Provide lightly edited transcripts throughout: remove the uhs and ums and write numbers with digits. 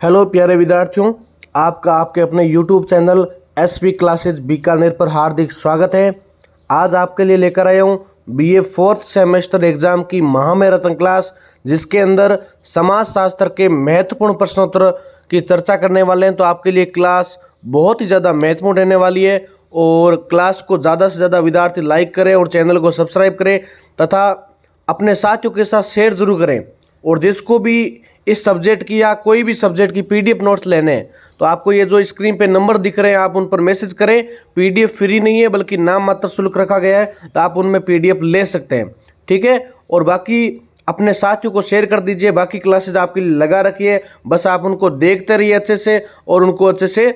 Hello प्यारे विद्यार्थियों, आपका आपके अपने YouTube channel SP classes Bikaner पर हार्दिक स्वागत है। आज आपके लिए लेकर आया हूँ बीए फोर्थ सेमेस्टर एग्जाम की महामैराथन क्लास, जिसके अंदर समाजशास्त्र के महत्वपूर्ण प्रश्नोत्तर की चर्चा करने वाले हैं। तो आपके लिए क्लास बहुत ही ज़्यादा महत्वपूर्ण रहने वाली है और क्लास को ज़्यादा से ज़्यादा विद्यार्थी लाइक करें और चैनल को सब्सक्राइब करें तथा अपने साथियों के साथ शेयर जरूर करें। और जिसको भी इस सब्जेक्ट की या कोई भी सब्जेक्ट की पीडीएफ नोट्स लेने हैं तो आपको ये जो स्क्रीन पे नंबर दिख रहे हैं आप उन पर मैसेज करें। पीडीएफ फ्री नहीं है बल्कि नाम मात्र शुल्क रखा गया है, तो आप उनमें पीडीएफ ले सकते हैं, ठीक है। और बाकी अपने साथियों को शेयर कर दीजिए। बाकी क्लासेज आपके लिए लगा रखिए, बस आप उनको देखते रहिए अच्छे से और उनको अच्छे से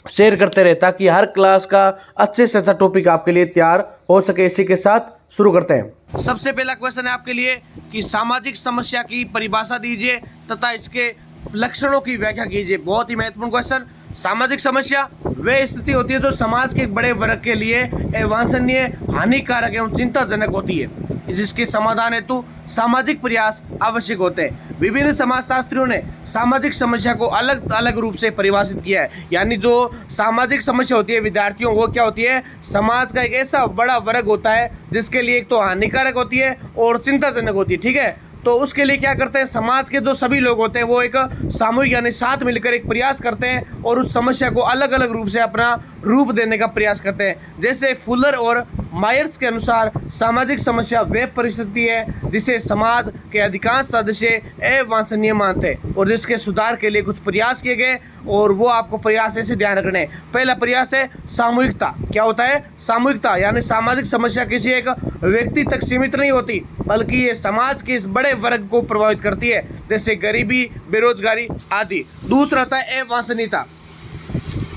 शेयर करते रहे ताकि हर क्लास का अच्छे से अच्छा टॉपिक आपके लिए तैयार हो सके। इसी के साथ शुरू करते हैं। सबसे पहला क्वेश्चन है आपके लिए कि सामाजिक समस्या की परिभाषा दीजिए तथा इसके लक्षणों की व्याख्या कीजिए। बहुत ही महत्वपूर्ण क्वेश्चन। सामाजिक समस्या वह स्थिति होती है जो समाज के एक बड़े वर्ग के लिए अवांछनीय, हानिकारक एवं चिंताजनक होती है, जिसके समाधान हेतु सामाजिक प्रयास आवश्यक होते हैं। विभिन्न समाजशास्त्रियों ने सामाजिक समस्या को अलग अलग रूप से परिभाषित किया है। यानी जो सामाजिक समस्या होती है विद्यार्थियों, वो क्या होती है? समाज का एक ऐसा बड़ा वर्ग होता है जिसके लिए एक तो हानिकारक होती है और चिंताजनक होती है, ठीक है। तो उसके लिए क्या करते हैं, समाज के जो सभी लोग होते हैं वो एक सामूहिक यानी साथ मिलकर एक प्रयास करते हैं और उस समस्या को अलग अलग रूप से अपना रूप देने का प्रयास करते हैं। जैसे फुलर और मायर्स के अनुसार सामाजिक समस्या वह परिस्थिति है जिसे समाज के अधिकांश सदस्य अवांछनीय मानते हैं और जिसके सुधार के लिए कुछ प्रयास किए गए। और वो आपको प्रयास ऐसे ध्यान रखने हैं। पहला प्रयास है सामूहिकता। क्या होता है? सामूहिकता यानी सामाजिक समस्या किसी एक व्यक्ति तक सीमित नहीं होती बल्कि ये समाज के इस बड़े वर्ग को प्रभावित करती है, जैसे गरीबी, बेरोजगारी आदि। दूसरा आता है अवांछनीयता।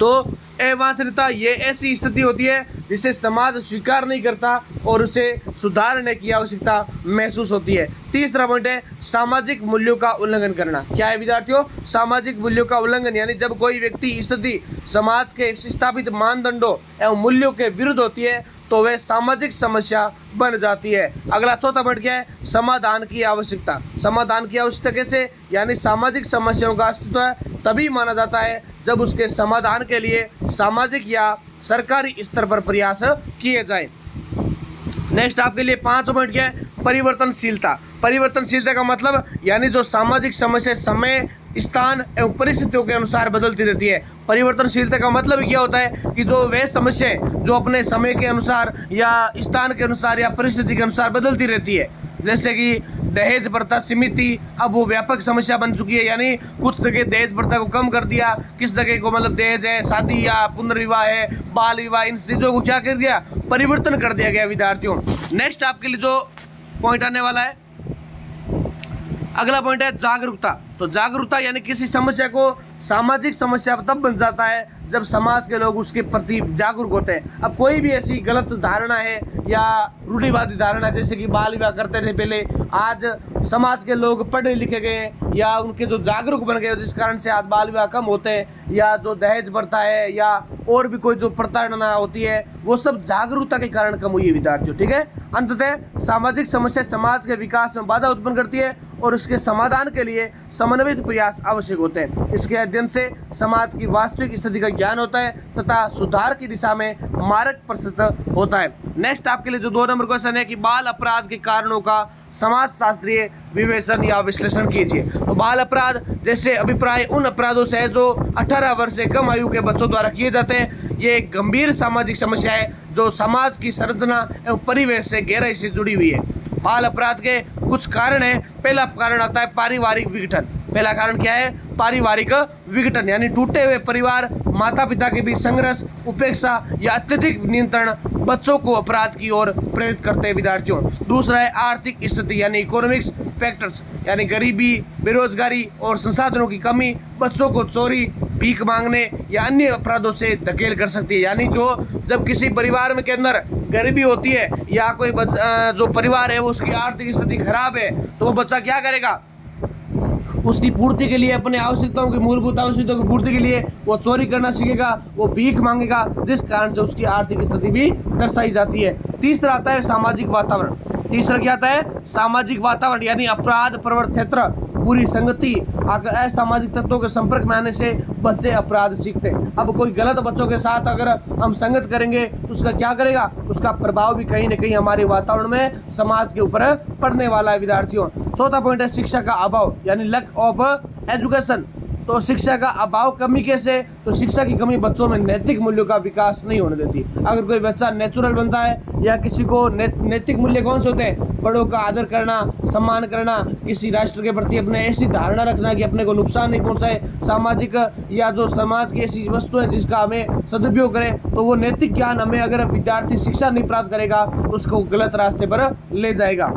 तो अवांछनीयता ये ऐसी स्थिति होती है जिसे समाज स्वीकार नहीं करता और उसे सुधारने की आवश्यकता महसूस होती है। तीसरा पॉइंट है सामाजिक मूल्यों का उल्लंघन करना। क्या है विद्यार्थियों? सामाजिक मूल्यों का उल्लंघन यानी जब कोई व्यक्ति स्थिति समाज के स्थापित मानदंडों एवं मूल्यों के विरुद्ध होती है तो वह सामाजिक समस्या बन जाती है। अगला चौथा पॉइंट क्या है? समाधान की आवश्यकता। समाधान की आवश्यकता कैसे? यानी सामाजिक समस्याओं का अस्तित्व तभी माना जाता है जब उसके समाधान के लिए सामाजिक या सरकारी स्तर पर प्रयास किए जाएं। नेक्स्ट आपके लिए 5 पॉइंट क्या है? परिवर्तनशीलता। परिवर्तनशीलता का मतलब यानी जो सामाजिक समस्या समय, स्थान एवं परिस्थितियों के अनुसार बदलती रहती है। परिवर्तनशीलता का मतलब क्या होता है कि जो वह समस्या जो अपने समय के अनुसार या स्थान के अनुसार या परिस्थिति के अनुसार बदलती रहती है। जैसे कि दहेज प्रथा सीमित, अब वो व्यापक समस्या बन चुकी है। यानी कुछ जगह दहेज प्रथा को कम कर दिया, किस जगह को मतलब दहेज है, शादी या पुनर्विवाह है, बाल विवाह, इन चीज़ों को क्या कर दिया? परिवर्तन कर दिया गया विद्यार्थियों। नेक्स्ट आपके लिए जो पॉइंट आने वाला है, अगला पॉइंट है जागरूकता। तो जागरूकता यानी किसी समस्या को सामाजिक समस्या तब बन जाता है जब समाज के लोग उसके प्रति जागरूक होते हैं। अब कोई भी ऐसी गलत धारणा है या रूढ़िवादी धारणा, जैसे कि बाल विवाह करते थे पहले, आज समाज के लोग पढ़े लिखे गए या उनके जो जागरूक बन गए जिस कारण से आज बाल विवाह कम होते हैं, या जो दहेज प्रथा है या और भी कोई जो प्रताड़ना होती है वो सब जागरूकता के कारण कम हुई है विद्यार्थियों, ठीक है। अंततः सामाजिक समस्या समाज के विकास में बाधा उत्पन्न करती है और उसके समाधान के लिए समन्वित प्रयास आवश्यक होते हैं। इसके अध्ययन से समाज की वास्तविक स्थिति का ज्ञान होता है तथा सुधार की दिशा में मार्ग प्रशस्त होता है। नेक्स्ट आपके लिए जो 2 नंबर क्वेश्चन है कि बाल अपराध के कारणों का समाजशास्त्रीय विवेचन या विश्लेषण कीजिए। तो बाल अपराध जैसे अभिप्राय उन अपराधों से है जो 18 वर्ष से कम आयु के बच्चों द्वारा किए जाते हैं। ये एक गंभीर सामाजिक समस्या है जो समाज की संरचना एवं परिवेश से गहराई से जुड़ी हुई है। बाल अपराध के कुछ कारण है। पहला कारण आता है पारिवारिक विघटन। पहला कारण क्या है? पारिवारिक विघटन यानी टूटे हुए परिवार, माता पिता के बीच संघर्ष, उपेक्षा या अत्यधिक नियंत्रण बच्चों को अपराध की ओर प्रेरित करते हैं विद्यार्थियों। दूसरा है आर्थिक स्थिति यानी इकोनॉमिक्स फैक्टर्स, यानी गरीबी, बेरोजगारी और संसाधनों की कमी बच्चों को चोरी, भीख मांगने या अन्य अपराधों से धकेल कर सकती है। यानी जब किसी परिवार में के अंदर गरीबी होती है या कोई जो परिवार है वो उसकी आर्थिक स्थिति खराब है तो वो बच्चा क्या करेगा? उसकी पूर्ति के लिए, अपने आवश्यकताओं की मूलभूत आवश्यकताओं की पूर्ति के लिए वो चोरी करना सीखेगा, वो भीख मांगेगा, जिस कारण से उसकी आर्थिक स्थिति भी दर्शाई जाती है। तीसरा आता है सामाजिक वातावरण। तीसरा क्या आता है? सामाजिक वातावरण यानी अपराध प्रवृत्त क्षेत्र बुरी संगति, असामाजिक तत्वों के संपर्क में आने से बच्चे अपराध सीखते हैं। अब कोई गलत बच्चों के साथ अगर हम संगत करेंगे तो उसका क्या करेगा, उसका प्रभाव भी कहीं ना कहीं हमारे वातावरण में, समाज के ऊपर पड़ने वाला है विद्यार्थियों। चौथा पॉइंट है शिक्षा का अभाव, यानी लैक ऑफ एजुकेशन। तो शिक्षा का अभाव कमी कैसे, तो शिक्षा की कमी बच्चों में नैतिक मूल्यों का विकास नहीं होने देती। अगर कोई बच्चा नेचुरल बनता है, या किसी को नैतिक मूल्य कौन से होते हैं, बड़ों का आदर करना, सम्मान करना, किसी राष्ट्र के प्रति अपने ऐसी धारणा रखना कि अपने को नुकसान नहीं पहुंचाए, सामाजिक या जो समाज की ऐसी वस्तु है जिसका हमें सदुपयोग करें, तो वो नैतिक ज्ञान हमें अगर विद्यार्थी शिक्षा नहीं प्राप्त करेगा तो उसको गलत रास्ते पर ले जाएगा।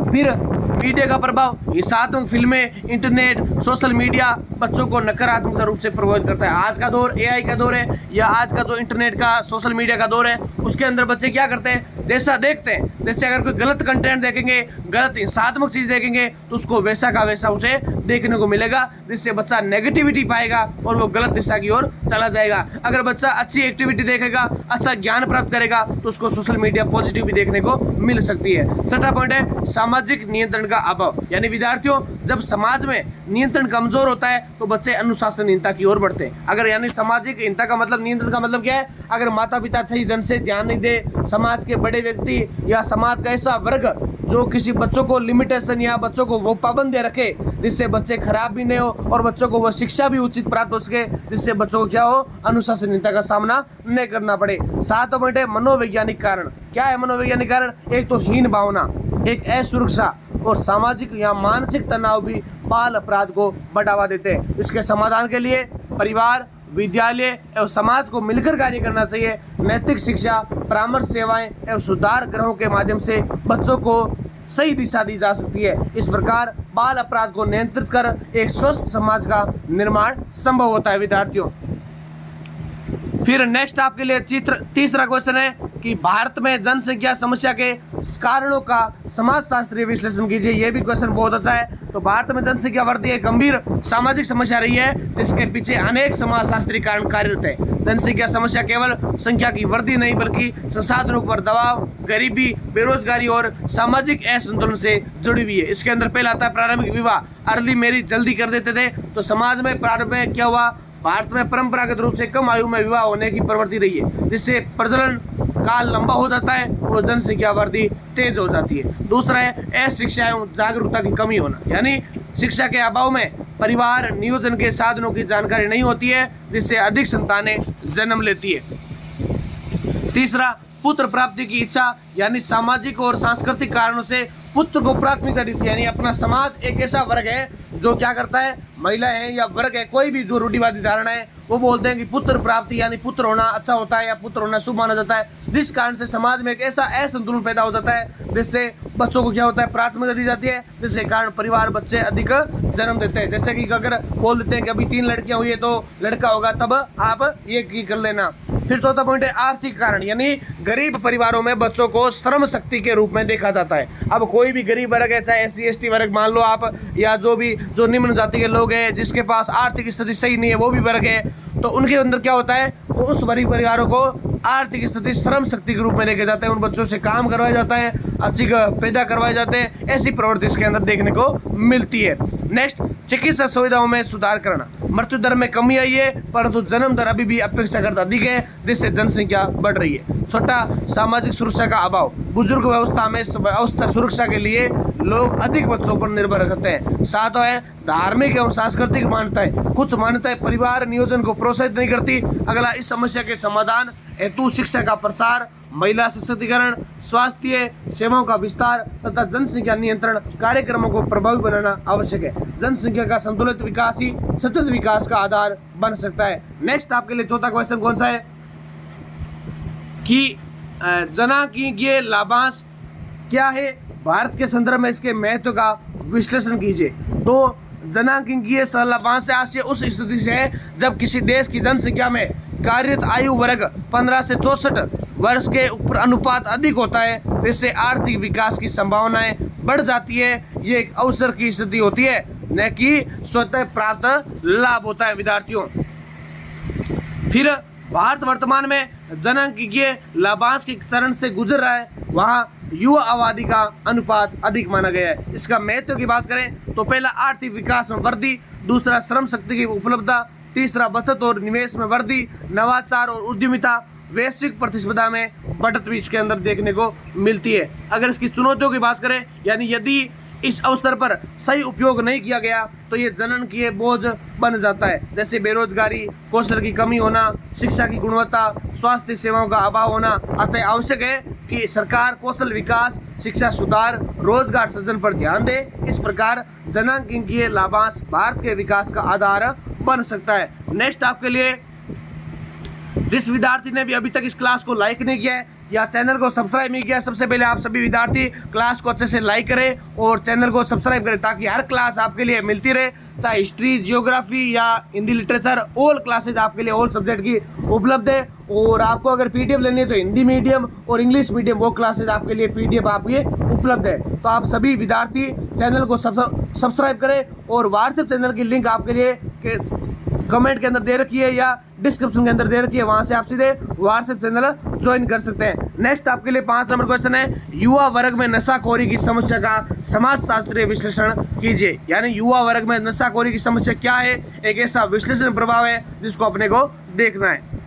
फिर मीडिया का प्रभाव, हिंसात्मक फिल्में, इंटरनेट, सोशल मीडिया बच्चों को नकारात्मक रूप से प्रभावित करता है। आज का दौर एआई का दौर है, या आज का जो इंटरनेट का, सोशल मीडिया का दौर है, उसके अंदर बच्चे क्या करते हैं, जैसा देखते हैं, जैसे अगर कोई गलत कंटेंट देखेंगे, गलत हिंसात्मक चीज देखेंगे, तो उसको वैसा का वैसा उसे देखने को मिलेगा, जिससे बच्चा नेगेटिविटी पाएगा और वो गलत दिशा की ओर चला जाएगा। अगर बच्चा अच्छी एक्टिविटी देखेगा, अच्छा ज्ञान प्राप्त करेगा, तो उसको सोशल मीडिया पॉजिटिव भी देखने को मिल सकती है। छठा पॉइंट है सामाजिक नियंत्रण का अभाव, यानी विद्यार्थियों जब समाज में नियंत्रण कमजोर होता है तो बच्चे अनुशासनहीनता की ओर बढ़ते हैं। अगर यानी सामाजिकहीनता का मतलब, नियंत्रण का मतलब क्या है, अगर माता पिता सही ढंग से ध्यान नहीं दे, समाज के बड़े व्यक्ति या समाज का ऐसा वर्ग जो किसी बच्चों को लिमिटेशन या बच्चों को वो पाबंदियां रखे जिससे बच्चे खराब भी नहीं हो और बच्चों को वो शिक्षा भी उचित प्राप्त हो सके, जिससे बच्चों को क्या हो, अनुशासनहीनता का सामना नहीं करना पड़े। सात पॉइंट है मनोवैज्ञानिक कारण। क्या है मनोवैज्ञानिक कारण, एक तो हीन भावना, एक असुरक्षा और सामाजिक या मानसिक तनाव भी बाल अपराध को बढ़ावा देते हैं। इसके समाधान के लिए परिवार, विद्यालय एवं समाज को मिलकर कार्य करना चाहिए। नैतिक शिक्षा, परामर्श सेवाएं एवं सुधार गृहों के माध्यम से बच्चों को सही दिशा दी जा सकती है। इस प्रकार बाल अपराध को नियंत्रित कर एक स्वस्थ समाज का निर्माण संभव होता है विद्यार्थियों। फिर नेक्स्ट आपके लिए तीसरा क्वेश्चन है कि भारत में जनसंख्या समस्या के कारणों का समाजशास्त्रीय विश्लेषण कीजिए। यह भी क्वेश्चन बहुत अच्छा है। तो भारत में जनसंख्या वृद्धि एक गंभीर सामाजिक समस्या रही है, जिसके पीछे अनेक समाजशास्त्रीय कारण कार्यरत है। जनसंख्या समस्या केवल संख्या की वृद्धि नहीं बल्कि संसाधनों पर दबाव, गरीबी, बेरोजगारी और सामाजिक असंतुलन से जुड़ी हुई है। इसके अंदर पहला आता है प्रारंभिक विवाह, अर्ली मैरिज, जल्दी कर देते थे। तो समाज में प्रारंभ में क्या हुआ, भारत में परंपरागत रूप से कम आयु में विवाह होने की प्रवृत्ति रही है, जिससे प्रजनन काल लंबा हो जाता है और जनसंख्या वृद्धि तेज हो जाती है। दूसरा है अशिक्षा एवं जागरूकता की कमी होना, यानी शिक्षा के अभाव में परिवार नियोजन के साधनों की जानकारी नहीं होती है, जिससे अधिक संतानें जन्म लेती है। तीसरा पुत्र प्राप्ति की इच्छा, यानी सामाजिक और सांस्कृतिक कारणों से पुत्र को प्राथमिकता देती है। यानी अपना समाज एक ऐसा वर्ग है जो क्या करता है, महिलाएं हैं या वर्ग है, कोई भी जो रूढ़िवादी धारणा है, वो बोलते हैं कि पुत्र प्राप्ति यानी पुत्र होना अच्छा होता है या पुत्र होना शुभ माना जाता है, जिस कारण से समाज में एक ऐसा असंतुलन पैदा हो जाता है जिससे बच्चों को क्या होता है, प्राथमिकता दी जाती है, जिसके कारण परिवार बच्चे अधिक जन्म देते हैं। जैसे कि अगर बोल देते हैं कि अभी 3 लड़कियां हुई है तो लड़का होगा, तब आप ये कर लेना। फिर चौथा पॉइंट है आर्थिक कारण, यानी गरीब परिवारों में बच्चों को श्रम शक्ति के रूप में देखा जाता है। अब कोई भी गरीब वर्ग है, चाहे SC ST वर्ग मान लो आप, या जो निम्न जाति के लोग हैं जिसके पास आर्थिक स्थिति सही नहीं है, वो भी वर्ग है, तो उनके अंदर क्या होता है, उस गरीब परिवारों को आर्थिक स्थिति श्रम शक्ति के रूप में देखे जाते हैं। उन बच्चों से काम करवाया जाता है, अच्छी पैदा करवाए जाते हैं, ऐसी प्रवृत्ति इसके अंदर देखने को मिलती है। नेक्स्ट, चिकित्सा सुविधाओं में सुधार करना। मृत्यु दर में कमी आई है, परंतु जन्म दर अभी भी अपेक्षाकृत अधिक है, जिससे जनसंख्या बढ़ रही है। छोटा, सामाजिक सुरक्षा का अभाव। बुजुर्ग व्यवस्था में सुरक्षा के लिए लोग अधिक बच्चों पर निर्भर रहते हैं। सातवां है धार्मिक एवं सांस्कृतिक मान्यताएं। कुछ मान्यताएं परिवार नियोजन को प्रोत्साहित नहीं करती। अगला, इस समस्या के समाधान हेतु शिक्षा का प्रसार, महिला सशक्तिकरण, स्वास्थ्य सेवाओं का विस्तार तथा जनसंख्या नियंत्रण कार्यक्रमों को प्रभावी बनाना आवश्यक है। जनसंख्या का संतुलित विकास ही सतत विकास का आधार बन सकता है। नेक्स्ट आपके लिए चौथा क्वेश्चन कौन सा है कि जनांगीय लाभांश क्या है, भारत के संदर्भ में इसके महत्व का विश्लेषण कीजिए। तो जनांगीय लाभांश आशय उस स्थिति से है जब किसी देश की जनसंख्या में कार्यरत आयु वर्ग 15 से 64 वर्ष के ऊपर अनुपात अधिक होता है, इससे आर्थिक विकास की संभावनाएं बढ़ जाती है। ये एक अवसर की स्थिति होती है, न कि स्वतः प्राप्त लाभ होता है विद्यार्थियों। फिर भारत वर्तमान में जनांगीय लाभांश के चरण से गुजर रहा है। वहाँ युवा आबादी का अनुपात अधिक माना गया है। इसका महत्व की बात करें तो पहला आर्थिक विकास में वृद्धि, दूसरा श्रम शक्ति की उपलब्धता, तीसरा बचत और निवेश में वृद्धि, नवाचार और उद्यमिता, वैश्विक प्रतिस्पर्धा में बढ़त भी इसके अंदर देखने को मिलती है। अगर इसकी चुनौतियों की बात करें, यानी यदि इस अवसर पर सही उपयोग नहीं किया गया तो ये जनन की बोझ बन जाता है, जैसे बेरोजगारी, कौशल की कमी होना, शिक्षा की गुणवत्ता, स्वास्थ्य सेवाओं का अभाव होना। अतः आवश्यक है कि सरकार कौशल विकास, शिक्षा सुधार, रोजगार सृजन पर ध्यान दे। इस प्रकार जनांकीय लाभांश भारत के विकास का आधार बन सकता है। नेक्स्ट आपके लिए, जिस विद्यार्थी ने भी अभी तक इस क्लास को लाइक नहीं किया है या चैनल को सब्सक्राइब नहीं किया, सबसे पहले आप सभी विद्यार्थी क्लास को अच्छे से लाइक करें और चैनल को सब्सक्राइब करें, ताकि हर क्लास आपके लिए मिलती रहे, चाहे हिस्ट्री, जियोग्राफी या हिंदी लिटरेचर, ऑल क्लासेज आपके लिए ऑल सब्जेक्ट की उपलब्ध है। और आपको अगर पीडीएफ लेनी है तो हिंदी मीडियम और इंग्लिश मीडियम वो क्लासेज आपके लिए पीडीएफ आपके उपलब्ध है। तो आप सभी विद्यार्थी चैनल को सब्सक्राइब करें और व्हाट्सएप चैनल की लिंक आपके लिए कमेंट के अंदर दे रखी है या डिस्क्रिप्शन के अंदर दे रखी है, वहां से आप सीधे व्हाट्सएप चैनल ज्वाइन कर सकते हैं। नेक्स्ट आपके लिए 5 नंबर क्वेश्चन है, युवा वर्ग में नशाखोरी की समस्या का समाजशास्त्रीय विश्लेषण कीजिए। यानी युवा वर्ग में नशाखोरी की समस्या क्या है, एक ऐसा विश्लेषण प्रभाव है जिसको अपने को देखना है।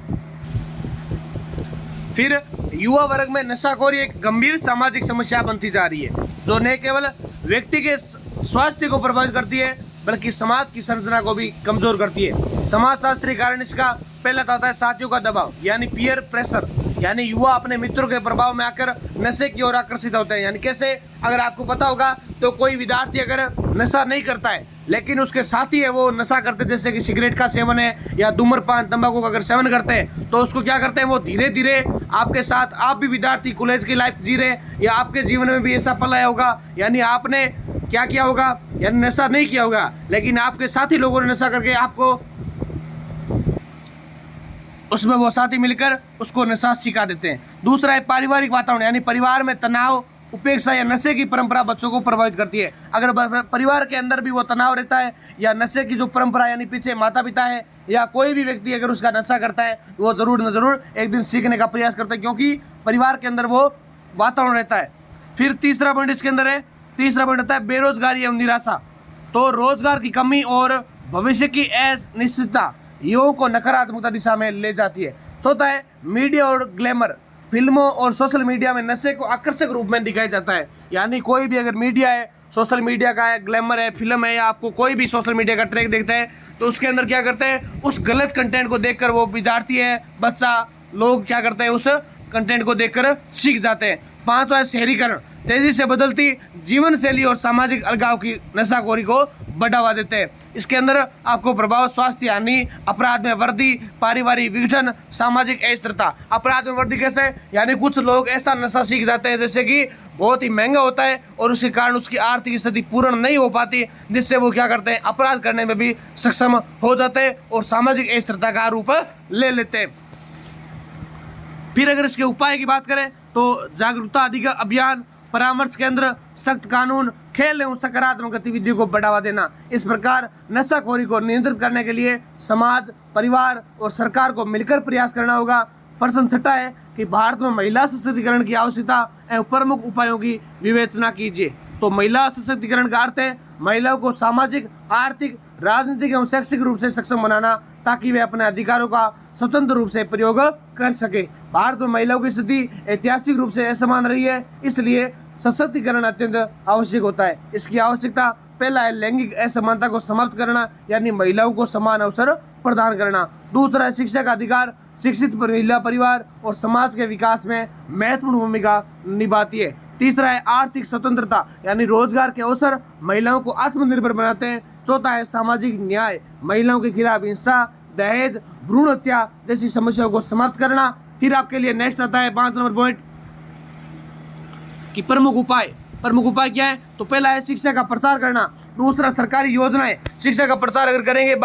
फिर युवा वर्ग में नशाखोरी एक गंभीर सामाजिक समस्या बनती जा रही है, जो न केवल व्यक्ति के स्वास्थ्य को प्रभावित करती है बल्कि समाज की संरचना को भी कमजोर करती है। समाजशास्त्रीय कारण इसका पहला होता है साथियों का दबाव, यानी पीयर प्रेशर। यानी युवा अपने मित्रों के प्रभाव में आकर नशे की ओर आकर्षित होते हैं। यानी कैसे, अगर आपको पता होगा तो कोई विद्यार्थी अगर नशा नहीं करता है लेकिन उसके साथी है वो नशा करते, जैसे कि सिगरेट का सेवन है या धूम्रपान, तंबाकू का अगर सेवन करते हैं, तो उसको क्या करते हैं, वो धीरे धीरे आपके साथ, आप भी विद्यार्थी कॉलेज की लाइफ जी रहे या आपके जीवन में भी ऐसा पल आया होगा, यानी आपने क्या किया होगा, यानी नशा नहीं किया होगा लेकिन आपके साथी लोगों ने नशा करके आपको, उसमें वो साथी मिलकर उसको नशा सिखा देते हैं। दूसरा है पारिवारिक वातावरण, यानी परिवार में तनाव, उपेक्षा या नशे की परंपरा बच्चों को प्रभावित करती है। अगर परिवार के अंदर भी वो तनाव रहता है या नशे की जो परंपरा, यानी पीछे माता पिता है या कोई भी व्यक्ति अगर उसका नशा करता है, वो जरूर न जरूर एक दिन सीखने का प्रयास करता है, क्योंकि परिवार के अंदर वो वातावरण रहता है। फिर तीसरा पॉइंट इसके अंदर है, तीसरा पॉइंट होता है बेरोजगारी एवं निराशा। तो रोजगार की कमी और भविष्य की अनिश्चितता युवाओं को नकारात्मकता दिशा में ले जाती है। चौथा है मीडिया और ग्लैमर। फिल्मों और सोशल मीडिया में नशे को आकर्षक रूप में दिखाया जाता है। यानी कोई भी अगर मीडिया है, सोशल मीडिया का है, ग्लैमर है, फिल्म है, या आपको कोई भी सोशल मीडिया का ट्रैक देखते हैं तो उसके अंदर क्या करते हैं, उस गलत कंटेंट को देखकर वो विद्यार्थी है, बच्चा, लोग क्या करते हैं, उस कंटेंट को देखकर सीख जाते हैं। पांचवा है शहरीकरण। तेजी से बदलती जीवन शैली और सामाजिक अलगाव की नशाखोरी को बढ़ावा देते हैं। इसके अंदर आपको प्रभाव स्वास्थ्य हानि, अपराध में वृद्धि, पारिवारिक विघटन, सामाजिक अस्थिरता। अपराध में वृद्धि कैसे, यानी कुछ लोग ऐसा नशा सीख जाते हैं जैसे कि बहुत ही महंगा होता है और उसके कारण उसकी आर्थिक स्थिति पूर्ण नहीं हो पाती, जिससे वो क्या करते हैं, अपराध करने में भी सक्षम हो जाते हैं और सामाजिक अस्थिरता का रूप ले लेते हैं। फिर अगर इसके उपाय की बात करें तो जागरूकता अभियान, परामर्श केंद्र, सख्त कानून, खेल एवं सकारात्मक गतिविधियों को बढ़ावा देना। इस प्रकार नशाखोरी को नियंत्रित करने के लिए समाज, परिवार और सरकार को मिलकर प्रयास करना होगा। प्रश्न छठा है कि भारत में महिला सशक्तिकरण की आवश्यकता एवं प्रमुख उपायों की विवेचना कीजिए। तो महिला सशक्तिकरण का अर्थ है महिलाओं को सामाजिक, आर्थिक, राजनीतिक एवं शैक्षिक रूप से सक्षम बनाना, ताकि वे अपने अधिकारों का स्वतंत्र रूप से प्रयोग कर सके। भारत में महिलाओं की स्थिति ऐतिहासिक रूप से असमान रही है, इसलिए सशक्तिकरण अत्यंत आवश्यक होता है। इसकी आवश्यकता पहला है लैंगिक असमानता को समाप्त करना, यानी महिलाओं को समान अवसर प्रदान करना। दूसरा है शिक्षा का अधिकार। शिक्षित महिला परिवार और समाज के विकास में महत्वपूर्ण भूमिका निभाती है। तीसरा है आर्थिक स्वतंत्रता, यानी रोजगार के अवसर महिलाओं को आत्मनिर्भर बनाते हैं। चौथा है सामाजिक न्याय। महिलाओं के खिलाफ हिंसा, दहेज, भ्रूण हत्या जैसी समस्याओं को समाप्त करना। फिर आपके लिए नेक्स्ट आता है 5 नंबर पॉइंट कि प्रमुख उपाय। प्रमुख उपाय क्या है, तो पहला है शिक्षा का प्रसार करना। दूसरा सरकारी योजनाएं, शिक्षा का प्रसार अगर करेंगे,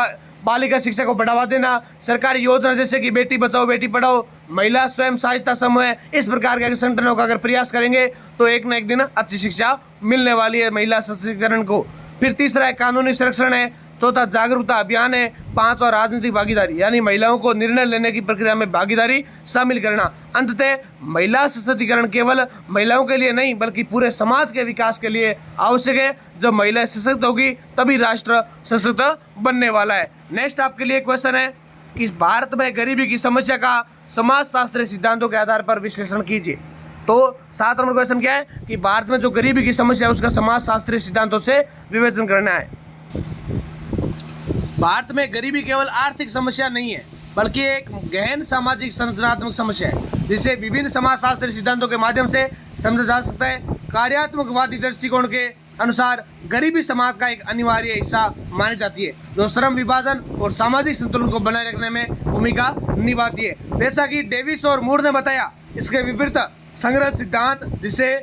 बालिका शिक्षा को बढ़ावा देना। सरकारी योजना जैसे कि बेटी बचाओ बेटी पढ़ाओ, महिला स्वयं सहायता समूह, इस प्रकार के संगठनों का अगर प्रयास करेंगे तो एक न एक दिन अच्छी शिक्षा मिलने वाली है महिला सशक्तिकरण को। फिर तीसरा है कानूनी संरक्षण है। चौथा जागरूकता अभियान है। पांचवा राजनीतिक भागीदारी यानी महिलाओं को निर्णय लेने की प्रक्रिया में भागीदारी शामिल करना। अंततः महिला सशक्तिकरण केवल महिलाओं के लिए नहीं बल्कि पूरे समाज के विकास के लिए आवश्यक है। जब महिला सशक्त होगी तभी राष्ट्र सशक्त बनने वाला है। नेक्स्ट आपके लिए क्वेश्चन है कि भारत में गरीबी की समस्या का समाजशास्त्रीय सिद्धांतों के आधार पर विश्लेषण कीजिए। तो 7 नंबर क्वेश्चन क्या है कि भारत में जो गरीबी की समस्या है उसका समाजशास्त्रीय सिद्धांतों से विवेचन करना है। भारत में गरीबी केवल आर्थिक समस्या नहीं है बल्कि एक गहन सामाजिक संरचनात्मक समस्या है जिसे विभिन्न समाजशास्त्रीय सिद्धांतों के माध्यम से समझा जा सकता है। कार्यात्मकवादी दृष्टिकोण के अनुसार गरीबी समाज का एक अनिवार्य हिस्सा मानी जाती है जो श्रम विभाजन और सामाजिक संतुलन को बनाए रखने में भूमिका निभाती है। जैसा कि डेविस और मूर ने बताया, इसके विपरीत संग्रह सिद्धांत जिसे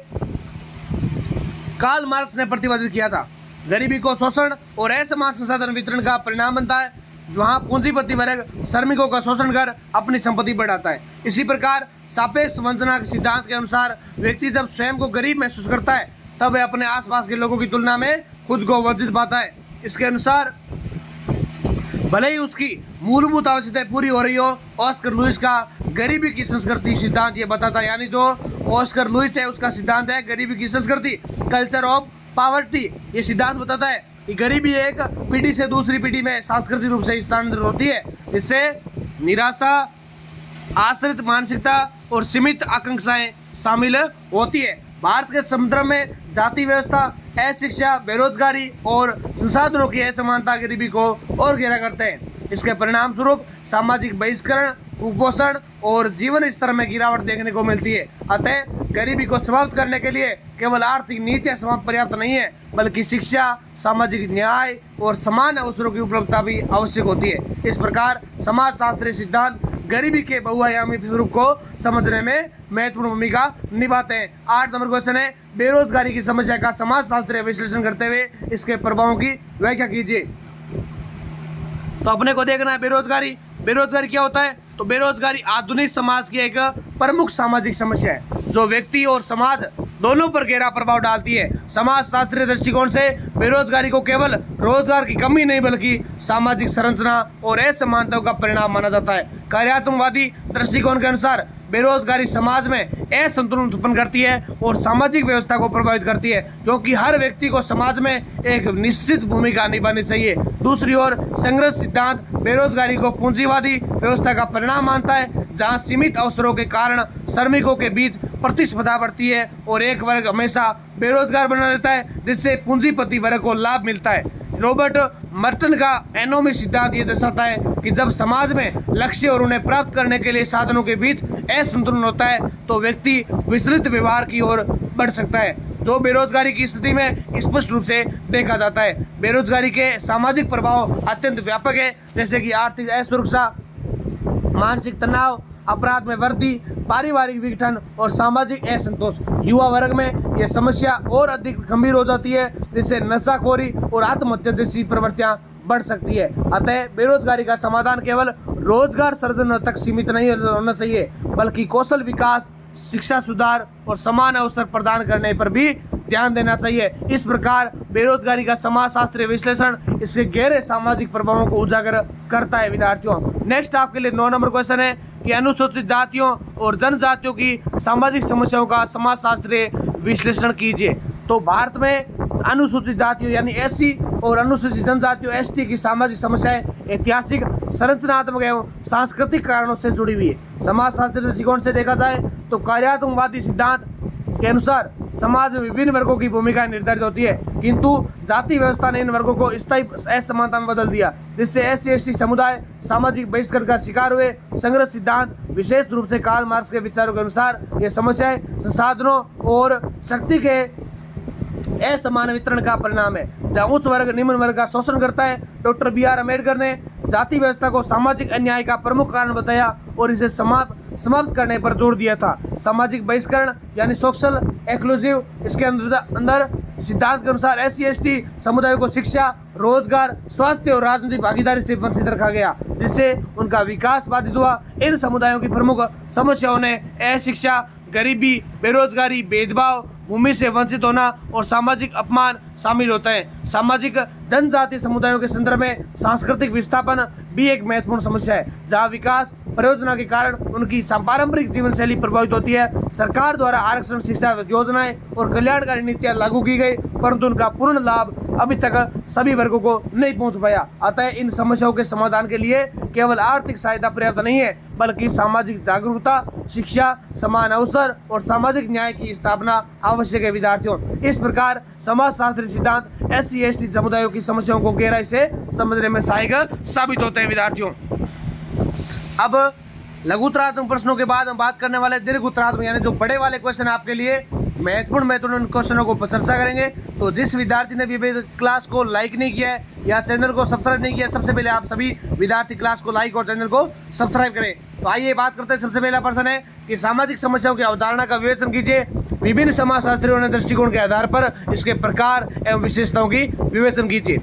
कार्ल मार्क्स ने प्रतिपादित किया था, गरीबी को शोषण और असमान संसाधन वितरण का परिणाम बनता है, जहाँ पूंजीपति वर्ग श्रमिकों का शोषण कर अपनी संपत्ति बढ़ाता है। इसी प्रकार सापेक्ष वंचना के सिद्धांत के अनुसार व्यक्ति जब स्वयं को गरीब महसूस करता है तब वह अपने आसपास के लोगों की तुलना में खुद को वंचित पाता है। इसके अनुसार भले ही उसकी मूलभूत आवश्यकताएं पूरी हो रही हो, ऑस्कर लुइस का गरीबी की संस्कृति सिद्धांत ये बताता है, यानी जो ऑस्कर लुइस है उसका सिद्धांत है गरीबी की संस्कृति, कल्चर ऑफ पॉवर्टी। ये सिद्धांत बताता है कि गरीबी एक पीढ़ी से दूसरी पीढ़ी में सांस्कृतिक रूप से स्थानांतरित होती है। इससे निराशा, आश्रित मानसिकता और सीमित आकांक्षाएं शामिल होती है। भारत के समुद्र में जाति व्यवस्था, अशिक्षा, बेरोजगारी और संसाधनों की असमानता गरीबी को और गहरा करते हैं। इसके परिणाम स्वरूप सामाजिक बहिष्करण, कुपोषण और जीवन स्तर में गिरावट देखने को मिलती है। अतः गरीबी को समाप्त करने के लिए केवल आर्थिक नीतियां समाप्त पर्याप्त नहीं है बल्कि शिक्षा, सामाजिक न्याय और समान अवसरों की उपलब्धता भी आवश्यक होती है। इस प्रकार समाजशास्त्रीय सिद्धांत गरीबी के बहुआयामी स्वरूप को समझने में महत्वपूर्ण भूमिका निभाते हैं। 8 नंबर क्वेश्चन है बेरोजगारी की समस्या का समाजशास्त्रीय विश्लेषण करते हुए इसके प्रभावों की व्याख्या कीजिए। तो अपने को देखना है बेरोजगारी क्या होता है। तो बेरोजगारी आधुनिक समाज की एक प्रमुख सामाजिक समस्या है जो व्यक्ति और समाज दोनों पर गहरा प्रभाव डालती है। समाजशास्त्रीय दृष्टिकोण से बेरोजगारी को केवल रोजगार की कमी नहीं बल्कि सामाजिक संरचना और असमानताओं का परिणाम माना जाता है। कार्यात्मकवादी दृष्टिकोण के अनुसार बेरोजगारी समाज में असंतुलन उत्पन्न करती है और सामाजिक व्यवस्था को प्रभावित करती है क्योंकि हर व्यक्ति को समाज में एक निश्चित भूमिका निभानी चाहिए। दूसरी ओर संघर्ष सिद्धांत बेरोजगारी को पूंजीवादी व्यवस्था का परिणाम मानता है जहां सीमित अवसरों के कारण श्रमिकों के बीच प्रतिस्पर्धा बढ़ती है और एक वर्ग हमेशा बेरोजगार बना रहता है जिससे पूंजीपति वर्ग को लाभ मिलता है। रॉबर्ट मर्टन का एनोमी सिद्धांत ये दर्शाता है कि जब समाज में लक्ष्य और उन्हें प्राप्त करने के लिए साधनों के बीच असंतुलन होता है तो व्यक्ति विचलित व्यवहार की ओर बढ़ सकता है जो बेरोजगारी की स्थिति में स्पष्ट रूप से देखा जाता है। बेरोजगारी के सामाजिक प्रभाव अत्यंत व्यापक है जैसे कि आर्थिक असुरक्षा, मानसिक तनाव, अपराध में वृद्धि, पारिवारिक विघटन और सामाजिक असंतोष। युवा वर्ग में यह समस्या और अधिक गंभीर हो जाती है जिससे नशाखोरी और आत्महत्या जैसी प्रवृत्तियां बढ़ सकती है। अतः बेरोजगारी का समाधान केवल रोजगार सृजन तक सीमित नहीं होना चाहिए बल्कि कौशल विकास, शिक्षा सुधार और समान अवसर प्रदान करने पर भी ध्यान देना चाहिए। इस प्रकार बेरोजगारी का समाजशास्त्रीय विश्लेषण इसके गहरे सामाजिक प्रभावों को उजागर करता है। विद्यार्थियों, नेक्स्ट आपके लिए 9 नंबर क्वेश्चन है कि अनुसूचित जातियों और जनजातियों की सामाजिक समस्याओं का समाजशास्त्रीय विश्लेषण कीजिए। तो भारत में अनुसूचित जातियों यानी एससी और अनुसूचित जनजातियों एसटी की सामाजिक समस्याएं ऐतिहासिक, संरचनात्मक एवं सांस्कृतिक कारणों से जुड़ी हुई है। समाजशास्त्रीय दृष्टिकोण से देखा जाए तो कार्यात्मकवादी सिद्धांत के अनुसार समाज में विभिन्न वर्गों की भूमिका निर्धारित होती है किंतु जाति व्यवस्था ने इन वर्गों को स्थायी असमानता में बदल दिया जिससे एससी एसटी समुदाय सामाजिक बहिष्कार का शिकार हुए। संघर्ष सिद्धांत विशेष रूप से कार्ल मार्क्स के विचारों के अनुसार ये समस्याएं संसाधनों और शक्ति के असमान वितरण का परिणाम है जहाँ उच्च वर्ग निम्न वर्ग का शोषण करता है। डॉक्टर बी आर अम्बेडकर ने जाति व्यवस्था को सामाजिक अन्याय का प्रमुख कारण बताया और इसे समाप्त करने पर जोर दिया था। सामाजिक बहिष्करण यानी सोशल एक्सक्लूसिव, इसके अंदर सिद्धांत के अनुसार एससी एसटी समुदायों को शिक्षा, रोजगार, स्वास्थ्य और राजनीतिक भागीदारी से वंचित रखा गया जिससे उनका विकास बाधित हुआ। इन समुदायों की प्रमुख समस्याओं ने अशिक्षा, गरीबी, बेरोजगारी, भेदभाव, भूमि से वंचित होना और सामाजिक अपमान शामिल होते हैं। सामाजिक जनजातीय समुदायों के संदर्भ में सांस्कृतिक विस्थापन भी एक महत्वपूर्ण समस्या है, जहां विकास परियोजना के कारण उनकी पारंपरिक जीवन शैली प्रभावित होती है। सरकार द्वारा आरक्षण, शिक्षा योजनाएं और कल्याणकारी नीतियां लागू की गई, परंतु उनका पूर्ण लाभ अभी तक सभी वर्गों को नहीं पहुंच पाया। अतः इन समस्याओं के समाधान के लिए केवल आर्थिक सहायता पर्याप्त नहीं है, बल्कि सामाजिक जागरूकता, शिक्षा, समान अवसर और सामाजिक न्याय की स्थापना आवश्यक है। विद्यार्थियों, इस प्रकार समाजशास्त्री सिद्धांत SC/ST समुदायों की समस्याओं को गहराई से समझने में सहायक साबित होते हैं। विद्यार्थियों, अब लघु उत्तरात्मक प्रश्नों के बाद हम बात करने वाले दीर्घ उत्तरात्मक, यानी जो बड़े वाले क्वेश्चन आपके लिए महत्वपूर्ण क्वेश्चनों को चर्चा करेंगे। तो जिस विद्यार्थी ने भी क्लास को लाइक नहीं किया है या चैनल को सब्सक्राइब नहीं किया, सबसे पहले आप सभी विद्यार्थी क्लास को लाइक और चैनल को सब्सक्राइब करें। तो आइए बात करते हैं। सबसे पहला प्रश्न है कि सामाजिक समस्याओं की अवधारणा का विवेचन कीजिए। विभिन्न समाजशास्त्रियों ने दृष्टिकोण के आधार पर इसके प्रकार एवं विशेषताओं की विवेचन कीजिए।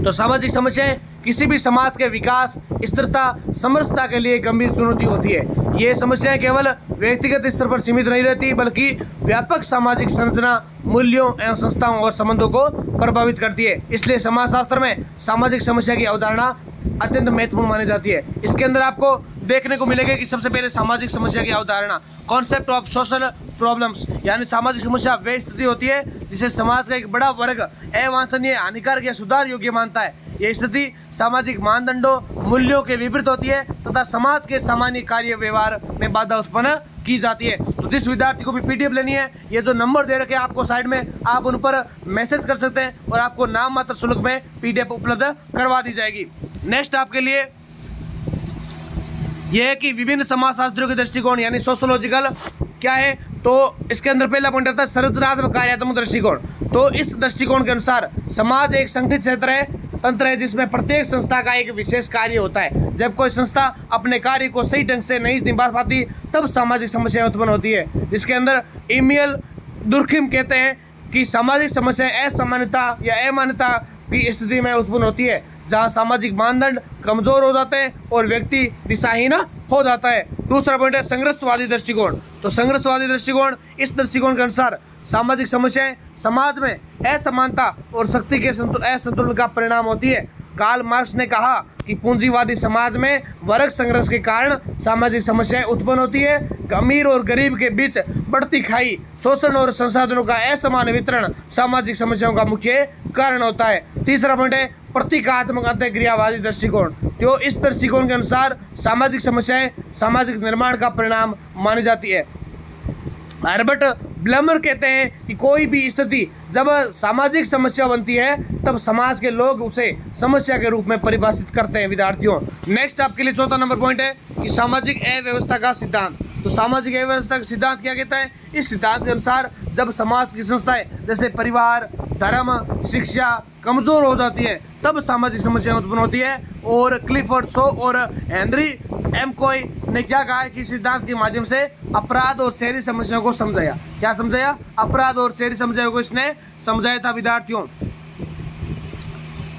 तो सामाजिक समस्याएं किसी भी समाज के विकास, स्थिरता, समरसता के लिए गंभीर चुनौती होती है। ये समस्याएं केवल व्यक्तिगत स्तर पर सीमित नहीं रहती, बल्कि व्यापक सामाजिक संरचना, मूल्यों एवं संस्थाओं और संबंधों को प्रभावित करती है। इसलिए समाजशास्त्र में सामाजिक समस्या की अवधारणा अत्यंत महत्वपूर्ण मानी जाती है। इसके अंदर आपको देखने को मिलेगा कि सबसे पहले सामाजिक समस्या की अवधारणा, कॉन्सेप्ट ऑफ सोशल प्रॉब्लम्स, यानी सामाजिक समस्या वह स्थिति होती है जिसे समाज का एक बड़ा वर्ग अवांछनीय, हानिकारक या सुधार योग्य मानता है। यह स्थिति सामाजिक मानदंडों, मूल्यों के विपरीत होती है तथा समाज के सामान्य कार्य व्यवहार में बाधा उत्पन्न की जाती है। तो जिस विद्यार्थी को भी PDF लेनी है, ये जो नंबर दे रखे हैं आपको साइड में, आप उन पर मैसेज कर सकते हैं और आपको नाम मात्र शुल्क में PDF उपलब्ध करवा दी जाएगी। नेक्स्ट आपके लिए यह है कि विभिन्न समाजशास्त्रियों के दृष्टिकोण, यानी सोशोलॉजिकल क्या है। तो इसके अंदर पहला पॉइंट आता है संरचनात्मक कार्यात्मक दृष्टिकोण। तो इस दृष्टिकोण के अनुसार समाज एक संगठित तंत्र है जिसमें प्रत्येक संस्था का एक विशेष कार्य होता है। जब कोई संस्था अपने कार्य को सही ढंग से नहीं निभा पाती, तब सामाजिक समस्याएं उत्पन्न होती है। जिसके अंदर इमियल दुर्खिम कहते हैं कि सामाजिक समस्याएं असमानता या अमानता की स्थिति में उत्पन्न होती है, जहां सामाजिक मानदंड कमजोर हो जाते हैं और व्यक्ति दिशाहीन हो जाता है। दूसरा पॉइंट है संघर्षवादी दृष्टिकोण। तो संघर्षवादी दृष्टिकोण, इस दृष्टिकोण के अनुसार सामाजिक समस्याएं समाज में असमानता और शक्ति के असंतुलन का परिणाम होती है। कार्ल मार्क्स ने कहा कि पूंजीवादी समाज में वर्ग संघर्ष के कारण सामाजिक समस्याएं उत्पन्न होती है। अमीर और गरीब के बीच बढ़ती खाई, शोषण और संसाधनों का असमान वितरण सामाजिक समस्याओं का मुख्य कारण होता है। तीसरा पॉइंट है प्रतीकात्मक अंतःक्रियावादी दृष्टिकोण। तो इस दृष्टिकोण के अनुसार सामाजिक समस्याएं सामाजिक निर्माण का परिणाम मानी जाती है। हर्बर्ट ब्लमर कहते हैं कि कोई भी स्थिति जब सामाजिक समस्या बनती है, तब समाज के लोग उसे समस्या के रूप में परिभाषित करते हैं। विद्यार्थियों, नेक्स्ट आपके लिए चौथा नंबर पॉइंट है कि सामाजिक अव्यवस्था का सिद्धांत। तो सामाजिक अव्यवस्था का सिद्धांत क्या कहता है? इस सिद्धांत के अनुसार जब समाज की संस्थाएं जैसे परिवार, धर्म, शिक्षा कमजोर हो जाती है, तब सामाजिक समस्याएं उत्पन्न होती है। और क्लिफोर्ड शो और हेनरी एम कॉय ने क्या कहा है कि सिद्धांत के माध्यम से अपराध और शहरी समस्याओं को समझाया। क्या समझाया? अपराध और शहरी समस्याओं को इसने समझाया था। विद्यार्थियों,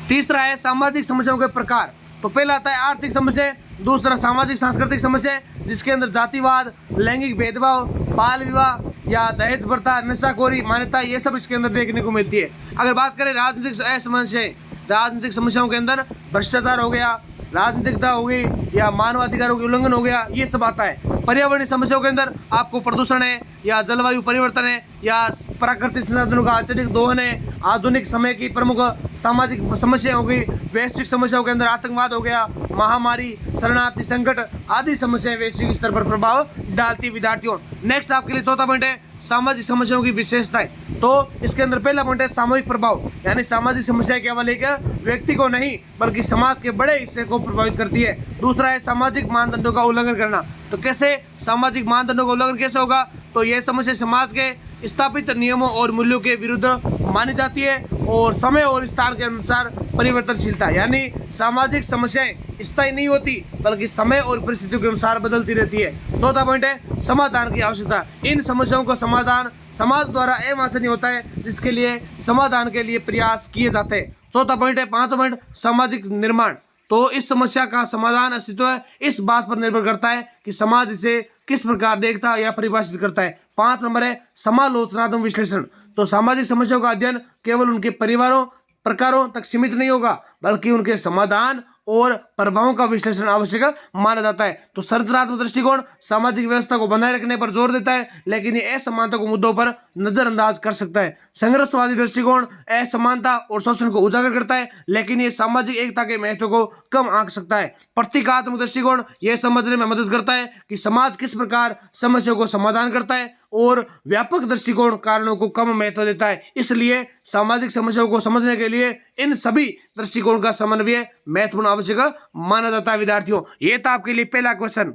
तीसरा है सामाजिक समस्याओं के प्रकार। तो पहला आता है आर्थिक समस्या, दूसरा सामाजिक सांस्कृतिक समस्या जिसके अंदर जातिवाद, लैंगिक भेदभाव, बाल विवाह या दहेज प्रथा, नशाखोरी, मान्यता, ये सब इसके अंदर देखने को मिलती है। अगर बात करें राजनीतिक समस्या, राजनीतिक समस्याओं के अंदर भ्रष्टाचार हो गया, राजनीतिकता हो गई या मानवाधिकारों के उल्लंघन हो गया, ये सब आता है। पर्यावरणीय समस्याओं के अंदर आपको प्रदूषण है या जलवायु परिवर्तन है या प्राकृतिक संसाधनों का अत्यधिक दोहन है, आधुनिक समय की प्रमुख सामाजिक समस्या हो गई। वैश्विक समस्याओं के अंदर आतंकवाद हो गया, महामारी, शरणार्थी संकट आदि समस्याएं वैश्विक स्तर पर प्रभाव डालती है। विद्यार्थियों, नेक्स्ट आपके लिए चौथा पॉइंट है सामाजिक समस्याओं की विशेषताएं। तो इसके अंदर पहला पॉइंट है सामूहिक प्रभाव, यानी सामाजिक समस्या केवल एक व्यक्ति को नहीं बल्कि समाज के बड़े हिस्से को प्रभावित करती है। दूसरा है सामाजिक मानदंडों का उल्लंघन करना। तो कैसे सामाजिक मानदंडों का उल्लंघन कैसे होगा? तो यह समस्या समाज के स्थापित नियमों और मूल्यों के विरुद्ध मानी जाती है और समय और स्थान के अनुसार परिवर्तनशीलता, यानी सामाजिक समस्याएं स्थायी नहीं होती बल्कि समय और परिस्थितियों के अनुसार बदलती रहती है। चौथा पॉइंट है समाधान की आवश्यकता। इन समस्याओं का समाधान समाज द्वारा अवांछनीय होता है, जिसके लिए समाधान के लिए प्रयास किए जाते हैं। चौथा पॉइंट है, पांचवा पॉइंट सामाजिक निर्माण। तो इस समस्या का समाधान अस्तित्व इस बात पर निर्भर करता है कि समाज इसे किस प्रकार देखता है या परिभाषित करता है। 5 नंबर है समालोचनात्मक विश्लेषण। तो सामाजिक समस्याओं का अध्ययन केवल उनके परिवारों प्रकारों तक सीमित नहीं होगा, बल्कि उनके समाधान और प्रभावों का विश्लेषण आवश्यक माना जाता है। तो संरचनात्मक दृष्टिकोण सामाजिक व्यवस्था को बनाए रखने पर जोर देता है, लेकिन ये असमानता को मुद्दों पर नजरअंदाज कर सकता है। संघर्षवादी दृष्टिकोण असमानता और शोषण को उजागर करता है, लेकिन ये सामाजिक एकता के महत्व को कम आंक सकता है। प्रतीकात्मक दृष्टिकोण यह समझने में मदद करता है कि समाज किस प्रकार समस्याओं को समाधान करता है, और व्यापक दृष्टिकोण कारणों को कम महत्व देता है। इसलिए सामाजिक समस्याओं को समझने के लिए इन सभी दृष्टिकोण का समन्वय महत्वपूर्ण आवश्यक माना जाता है। विद्यार्थियों, ये था आपके लिए पहला क्वेश्चन।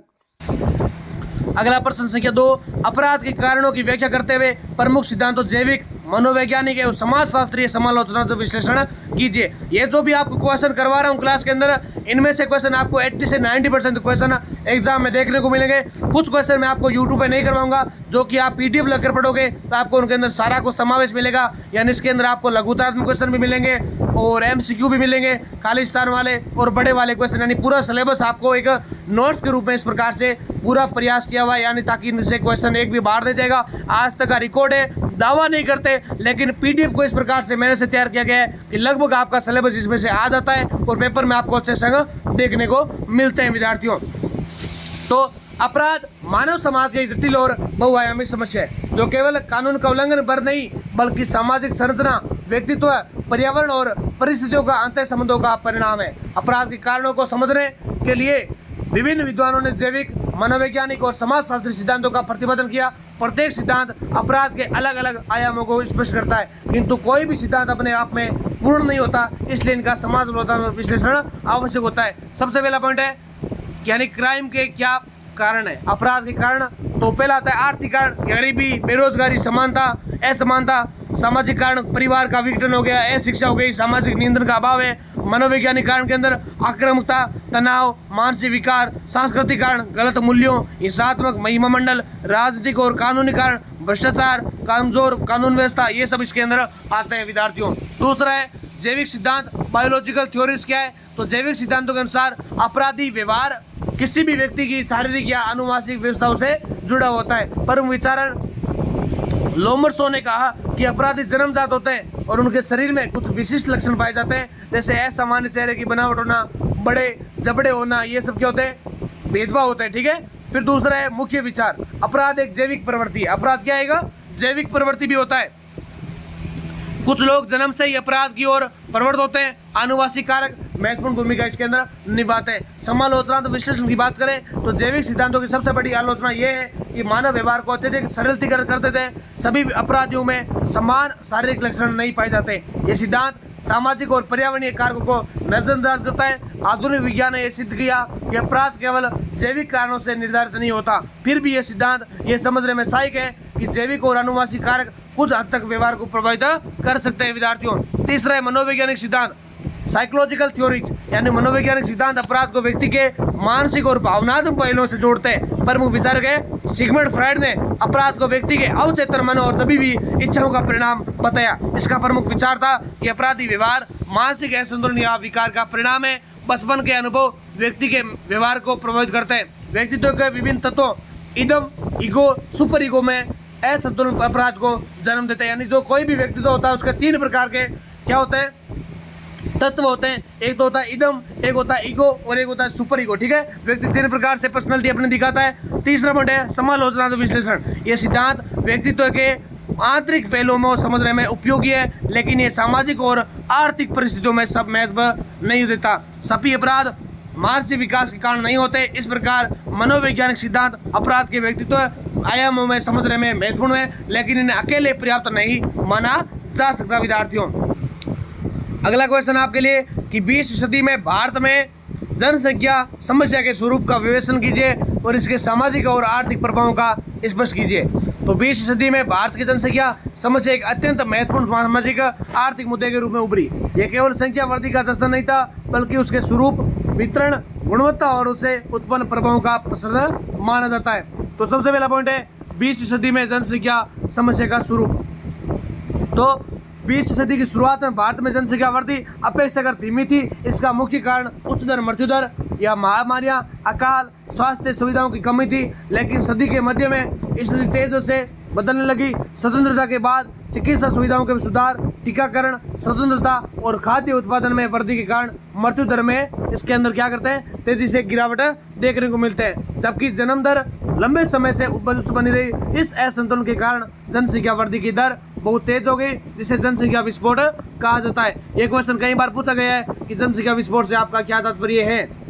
अगला प्रश्न संख्या 2, अपराध के कारणों की व्याख्या करते हुए प्रमुख सिद्धांतों जैविक, मनोवैज्ञानिक एवं समाजशास्त्रीय समालोचनात्मक विश्लेषण कीजिए। ये जो भी आपको क्वेश्चन करवा रहा हूँ क्लास के अंदर, इनमें से क्वेश्चन आपको 80 से 90% क्वेश्चन एग्जाम में देखने को मिलेंगे। कुछ क्वेश्चन मैं आपको यूट्यूब पे नहीं करवाऊंगा, जो कि आप पीडीएफ लगकर पढ़ोगे तो आपको उनके अंदर सारा को समावेश मिलेगा, यानी इसके अंदर आपको लघुतात्मक क्वेश्चन भी मिलेंगे और एमसीक्यू भी मिलेंगे, खाली स्थान वाले और बड़े वाले क्वेश्चन, यानी पूरा सिलेबस आपको एक नोट्स के रूप में इस प्रकार से पूरा प्रयास किया हुआ है, यानी ताकि इनसे क्वेश्चन एक भी बाहर नहीं जाएगा। आज तक का रिकॉर्ड है, दावा नहीं करते, लेकिन पीडीएफ को इस प्रकार से मेरे से तैयार किया गया है कि लगभग आपका सिलेबस इसमें से आ जाता है और पेपर में आपको अच्छे संग देखने को मिलते हैं। विद्यार्थियों, तो अपराध मानव समाज की जटिल और बहुआयामी समस्या है, जो केवल कानून का उल्लंघन पर नहीं बल्कि सामाजिक संरचना, व्यक्तित्व, पर्यावरण और परिस्थितियों का अंतर संबंधों का परिणाम है। अपराध के कारणों को समझने के लिए विभिन्न विद्वानों ने जैविक, मनोवैज्ञानिक और समाजशास्त्री सिद्धांतों का प्रतिपादन किया। प्रत्येक सिद्धांत अपराध के अलग अलग आयामों को स्पष्ट करता है, किंतु कोई भी सिद्धांत अपने आप में पूर्ण नहीं होता, इसलिए इनका समालोचनात्मक विश्लेषण आवश्यक होता है। सबसे पहला पॉइंट है यानी क्राइम के क्या कारण है, अपराध के कारण। तो पहला आता है आर्थिक कारण, गरीबी, बेरोजगारी, समानता, असमानता। सामाजिक कारण, परिवार का विघटन हो गया, अशिक्षा हो गई, सामाजिक नियंत्रण का अभाव है। मनोवैज्ञानिक कारण के अंदर आक्रामकता, तनाव, मानसिक विकार। सांस्कृतिक कारण, गलत मूल्यों, हिंसात्मक महिमा मंडल। राजनीतिक और कानूनी कारण, भ्रष्टाचार, कमजोर कानून व्यवस्था, ये सब इसके अंदर आते हैं। विद्यार्थियों, दूसरा है जैविक सिद्धांत, बायोलॉजिकल थ्योरीज क्या है। तो जैविक सिद्धांतों के अनुसार अपराधी व्यवहार किसी भी व्यक्ति की शारीरिक या आनुवांशिक व्यवस्थाओं से जुड़ा होता है। परम विचारक लोमर्सो ने कहा कि अपराधी जन्मजात होते हैं और उनके शरीर में कुछ विशिष्ट लक्षण पाए जाते हैं, जैसे असामान्य चेहरे की बनावट होना, बड़े जबड़े होना, ये सब क्या होते हैं, भेदभाव होते हैं। ठीक है। फिर दूसरा है मुख्य विचार, अपराध एक जैविक प्रवृत्ति है। अपराध क्या आएगा, जैविक प्रवृत्ति भी होता है। कुछ लोग जन्म से ही अपराध की ओर प्रवृत्त होते हैं। आनुवांशिक कारक महत्वपूर्ण भूमिका इसके अंदर निभाते हैं। समालोचनात्मक विश्लेषण की बात करें तो जैविक सिद्धांतों की सबसे बड़ी आलोचना यह है कि मानव व्यवहार को अत्यधिक सरलीकरण करते थे। सभी अपराधियों में समान शारीरिक लक्षण नहीं पाए जाते। ये सिद्धांत सामाजिक और पर्यावरणीय कारकों को नजरअंदाज करता है। आधुनिक विज्ञान ने यह सिद्ध किया कि अपराध केवल जैविक कारणों से निर्धारित नहीं होता। फिर भी यह सिद्धांत ये समझने में सहायक है कि जैविक और आनुवांशिक कारक कुछ हद तक व्यवहार को प्रभावित कर सकते हैं। विद्यार्थियों, तीसरा है मनोवैज्ञानिक सिद्धांत, साइकोलॉजिकल थ्योरीज, यानी मनोवैज्ञानिक सिद्धांत अपराध को व्यक्ति के मानसिक और भावनात्मक पहलुओं से जोड़ते हैं। प्रमुख विचारक है सिगमंड फ्रायड ने अपराध को व्यक्ति के अवचेतन मन और दबी हुई इच्छाओं का परिणाम बताया। इसका प्रमुख विचार था कि अपराधी व्यवहार मानसिक असंतुलन या विकार का परिणाम है। बचपन के अनुभव व्यक्ति के व्यवहार को प्रभावित करते हैं। व्यक्तित्व के विभिन्न तत्वों इदम, ईगो, सुपर ईगो में असंतुलन अपराध को जन्म देते हैं। यानी जो कोई भी व्यक्तित्व होता है उसके 3 प्रकार के क्या होते हैं, तत्व होते हैं। एक तो होता है इदम, एक होता है ईगो और एक होता है सुपर ईगो। ठीक है। व्यक्ति 3 प्रकार से पर्सनालिटी अपने दिखाता है। तीसरा पॉइंट है समालोचनात्मक विश्लेषण। ये सिद्धांत व्यक्तित्व के आंतरिक पहलुओं में समझने में उपयोगी है, लेकिन ये सामाजिक और आर्थिक परिस्थितियों में सब महत्व नहीं देता। सभी अपराध मानसिक विकास के कारण नहीं होते। इस प्रकार मनोवैज्ञानिक सिद्धांत अपराध के व्यक्तित्व आयामों में समझने में महत्वपूर्ण है, लेकिन इन्हें अकेले पर्याप्त नहीं माना जा सकता। विद्यार्थियों, अगला क्वेश्चन आपके लिए कि 20वीं सदी में भारत में जनसंख्या समस्या के स्वरूप का विवेचन कीजिए और इसके सामाजिक और आर्थिक प्रभावों का स्पष्ट कीजिए। तो 20वीं सदी में भारत की जनसंख्या समस्या एक अत्यंत महत्वपूर्ण सामाजिक आर्थिक मुद्दे के रूप में उभरी। यह केवल संख्या वृद्धि का जश्न नहीं था, बल्कि उसके स्वरूप, वितरण, गुणवत्ता और उससे उत्पन्न प्रभावों का प्रसरण माना जाता है। तो सबसे पहला पॉइंट है 20वीं सदी में जनसंख्या समस्या का स्वरूप। तो 20वीं सदी की शुरुआत में भारत में जनसंख्या वृद्धि अपेक्षाकृत धीमी थी। इसका मुख्य कारण उच्च दर मृत्यु दर या महामारियां, अकाल, स्वास्थ्य सुविधाओं की कमी थी। लेकिन सदी के मध्य में स्थिति तेजी से बदलने लगी। स्वतंत्रता के बाद चिकित्सा सुविधाओं के सुधार, टीकाकरण, स्वतंत्रता और खाद्य उत्पादन में वृद्धि के कारण मृत्यु दर में इसके अंदर क्या करते हैं, तेजी से गिरावट देखने को मिलते हैं। जबकि जन्म दर लंबे समय से उच्च बनी रही। इस असंतुलन के कारण जनसंख्या वृद्धि की दर बहुत तेज हो गई, जिसे जनसंख्या विस्फोट कहा जाता है। ये क्वेश्चन कई बार पूछा गया है कि जनसंख्या विस्फोट से आपका क्या तात्पर्य है।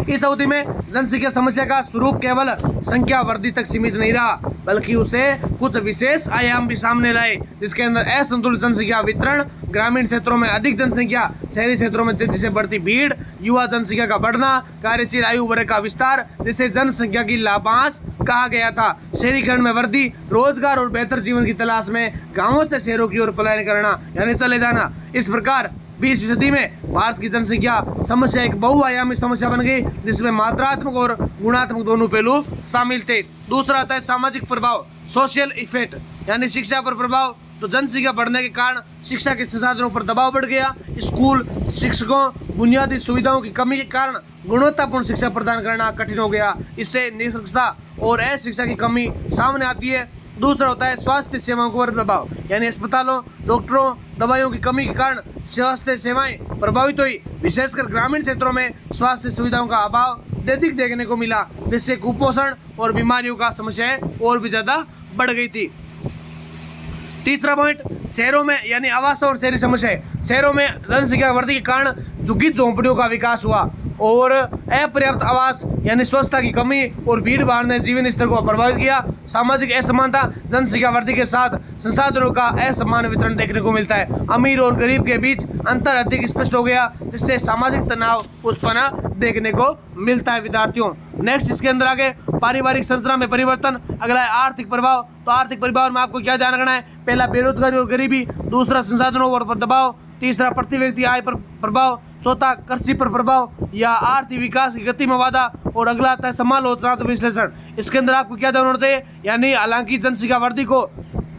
इस अवधि में जनसंख्या समस्या का स्वरूप केवल संख्या वृद्धि तक सीमित नहीं रहा, बल्कि उसे कुछ विशेष आयाम भी सामने लाए, जिसके अंदर असंतुलित जनसंख्या वितरण, ग्रामीण क्षेत्रों में अधिक जनसंख्या, शहरी क्षेत्रों में तेजी से बढ़ती भीड़, युवा जनसंख्या का बढ़ना, कार्यशील आयु वर्ग का विस्तार, जिसे जनसंख्या की लाभांश कहा गया था, शहरीकरण में वृद्धि, रोजगार और बेहतर जीवन की तलाश में गांवों से शहरों की ओर पलायन करना यानी चले जाना। इस प्रकार 20वीं सदी में भारत की जनसंख्या समस्या एक बहुआयामी समस्या बन गई, जिसमें मात्रात्मक और गुणात्मक दोनों पहलू शामिल थे। दूसरा आता है सामाजिक प्रभाव, सोशल इफेक्ट, यानी शिक्षा पर प्रभाव। तो जनसंख्या बढ़ने के कारण शिक्षा के संसाधनों पर दबाव बढ़ गया। स्कूल, शिक्षकों, बुनियादी सुविधाओं की कमी के कारण गुणवत्तापूर्ण शिक्षा प्रदान करना कठिन हो गया। इससे निरक्षरता और अशिक्षा की कमी सामने आती है। दूसरा होता है स्वास्थ्य सेवाओं पर दबाव, यानी अस्पतालों, डॉक्टरों, दवाइयों की कमी के कारण स्वास्थ्य सेवाएं प्रभावित हुई। विशेषकर ग्रामीण क्षेत्रों में स्वास्थ्य सुविधाओं का अभाव अधिक देखने को मिला, जिससे कुपोषण और बीमारियों का समस्याएं और भी ज्यादा बढ़ गई थी। तीसरा पॉइंट, शहरों में यानी आवास और शहरी समस्याएं। शहरों में जनसंख्या वृद्धि के कारण झुग्गी झोंपड़ियों का विकास हुआ और अपर्याप्त आवास यानी स्वच्छता की कमी और भीड़ भाड़ ने जीवन स्तर को प्रभावित किया। सामाजिक असमानता, जनसंख्या वृद्धि के साथ संसाधनों का असमान वितरण देखने को मिलता है। अमीर और गरीब के बीच अंतर अधिक स्पष्ट हो गया, जिससे सामाजिक तनाव उत्पन्न देखने को मिलता है विद्यार्थियों। नेक्स्ट इसके अंदर आगे पारिवारिक संरचना में परिवर्तन। अगला है आर्थिक प्रभाव। तो आर्थिक प्रभाव में आपको क्या ध्यान रखना है, पहला बेरोजगारी और गरीबी, दूसरा संसाधनों पर दबाव, तीसरा प्रति व्यक्ति आय पर प्रभाव, चौथा कृषि पर प्रभाव या आर्थिक विकास की गति में बाधा, और अगला आता है समालोचनात्मक विश्लेषण। इसके अंदर आपको क्या ध्यान होना चाहिए, यानी हालांकि जनसंख्या वृद्धि को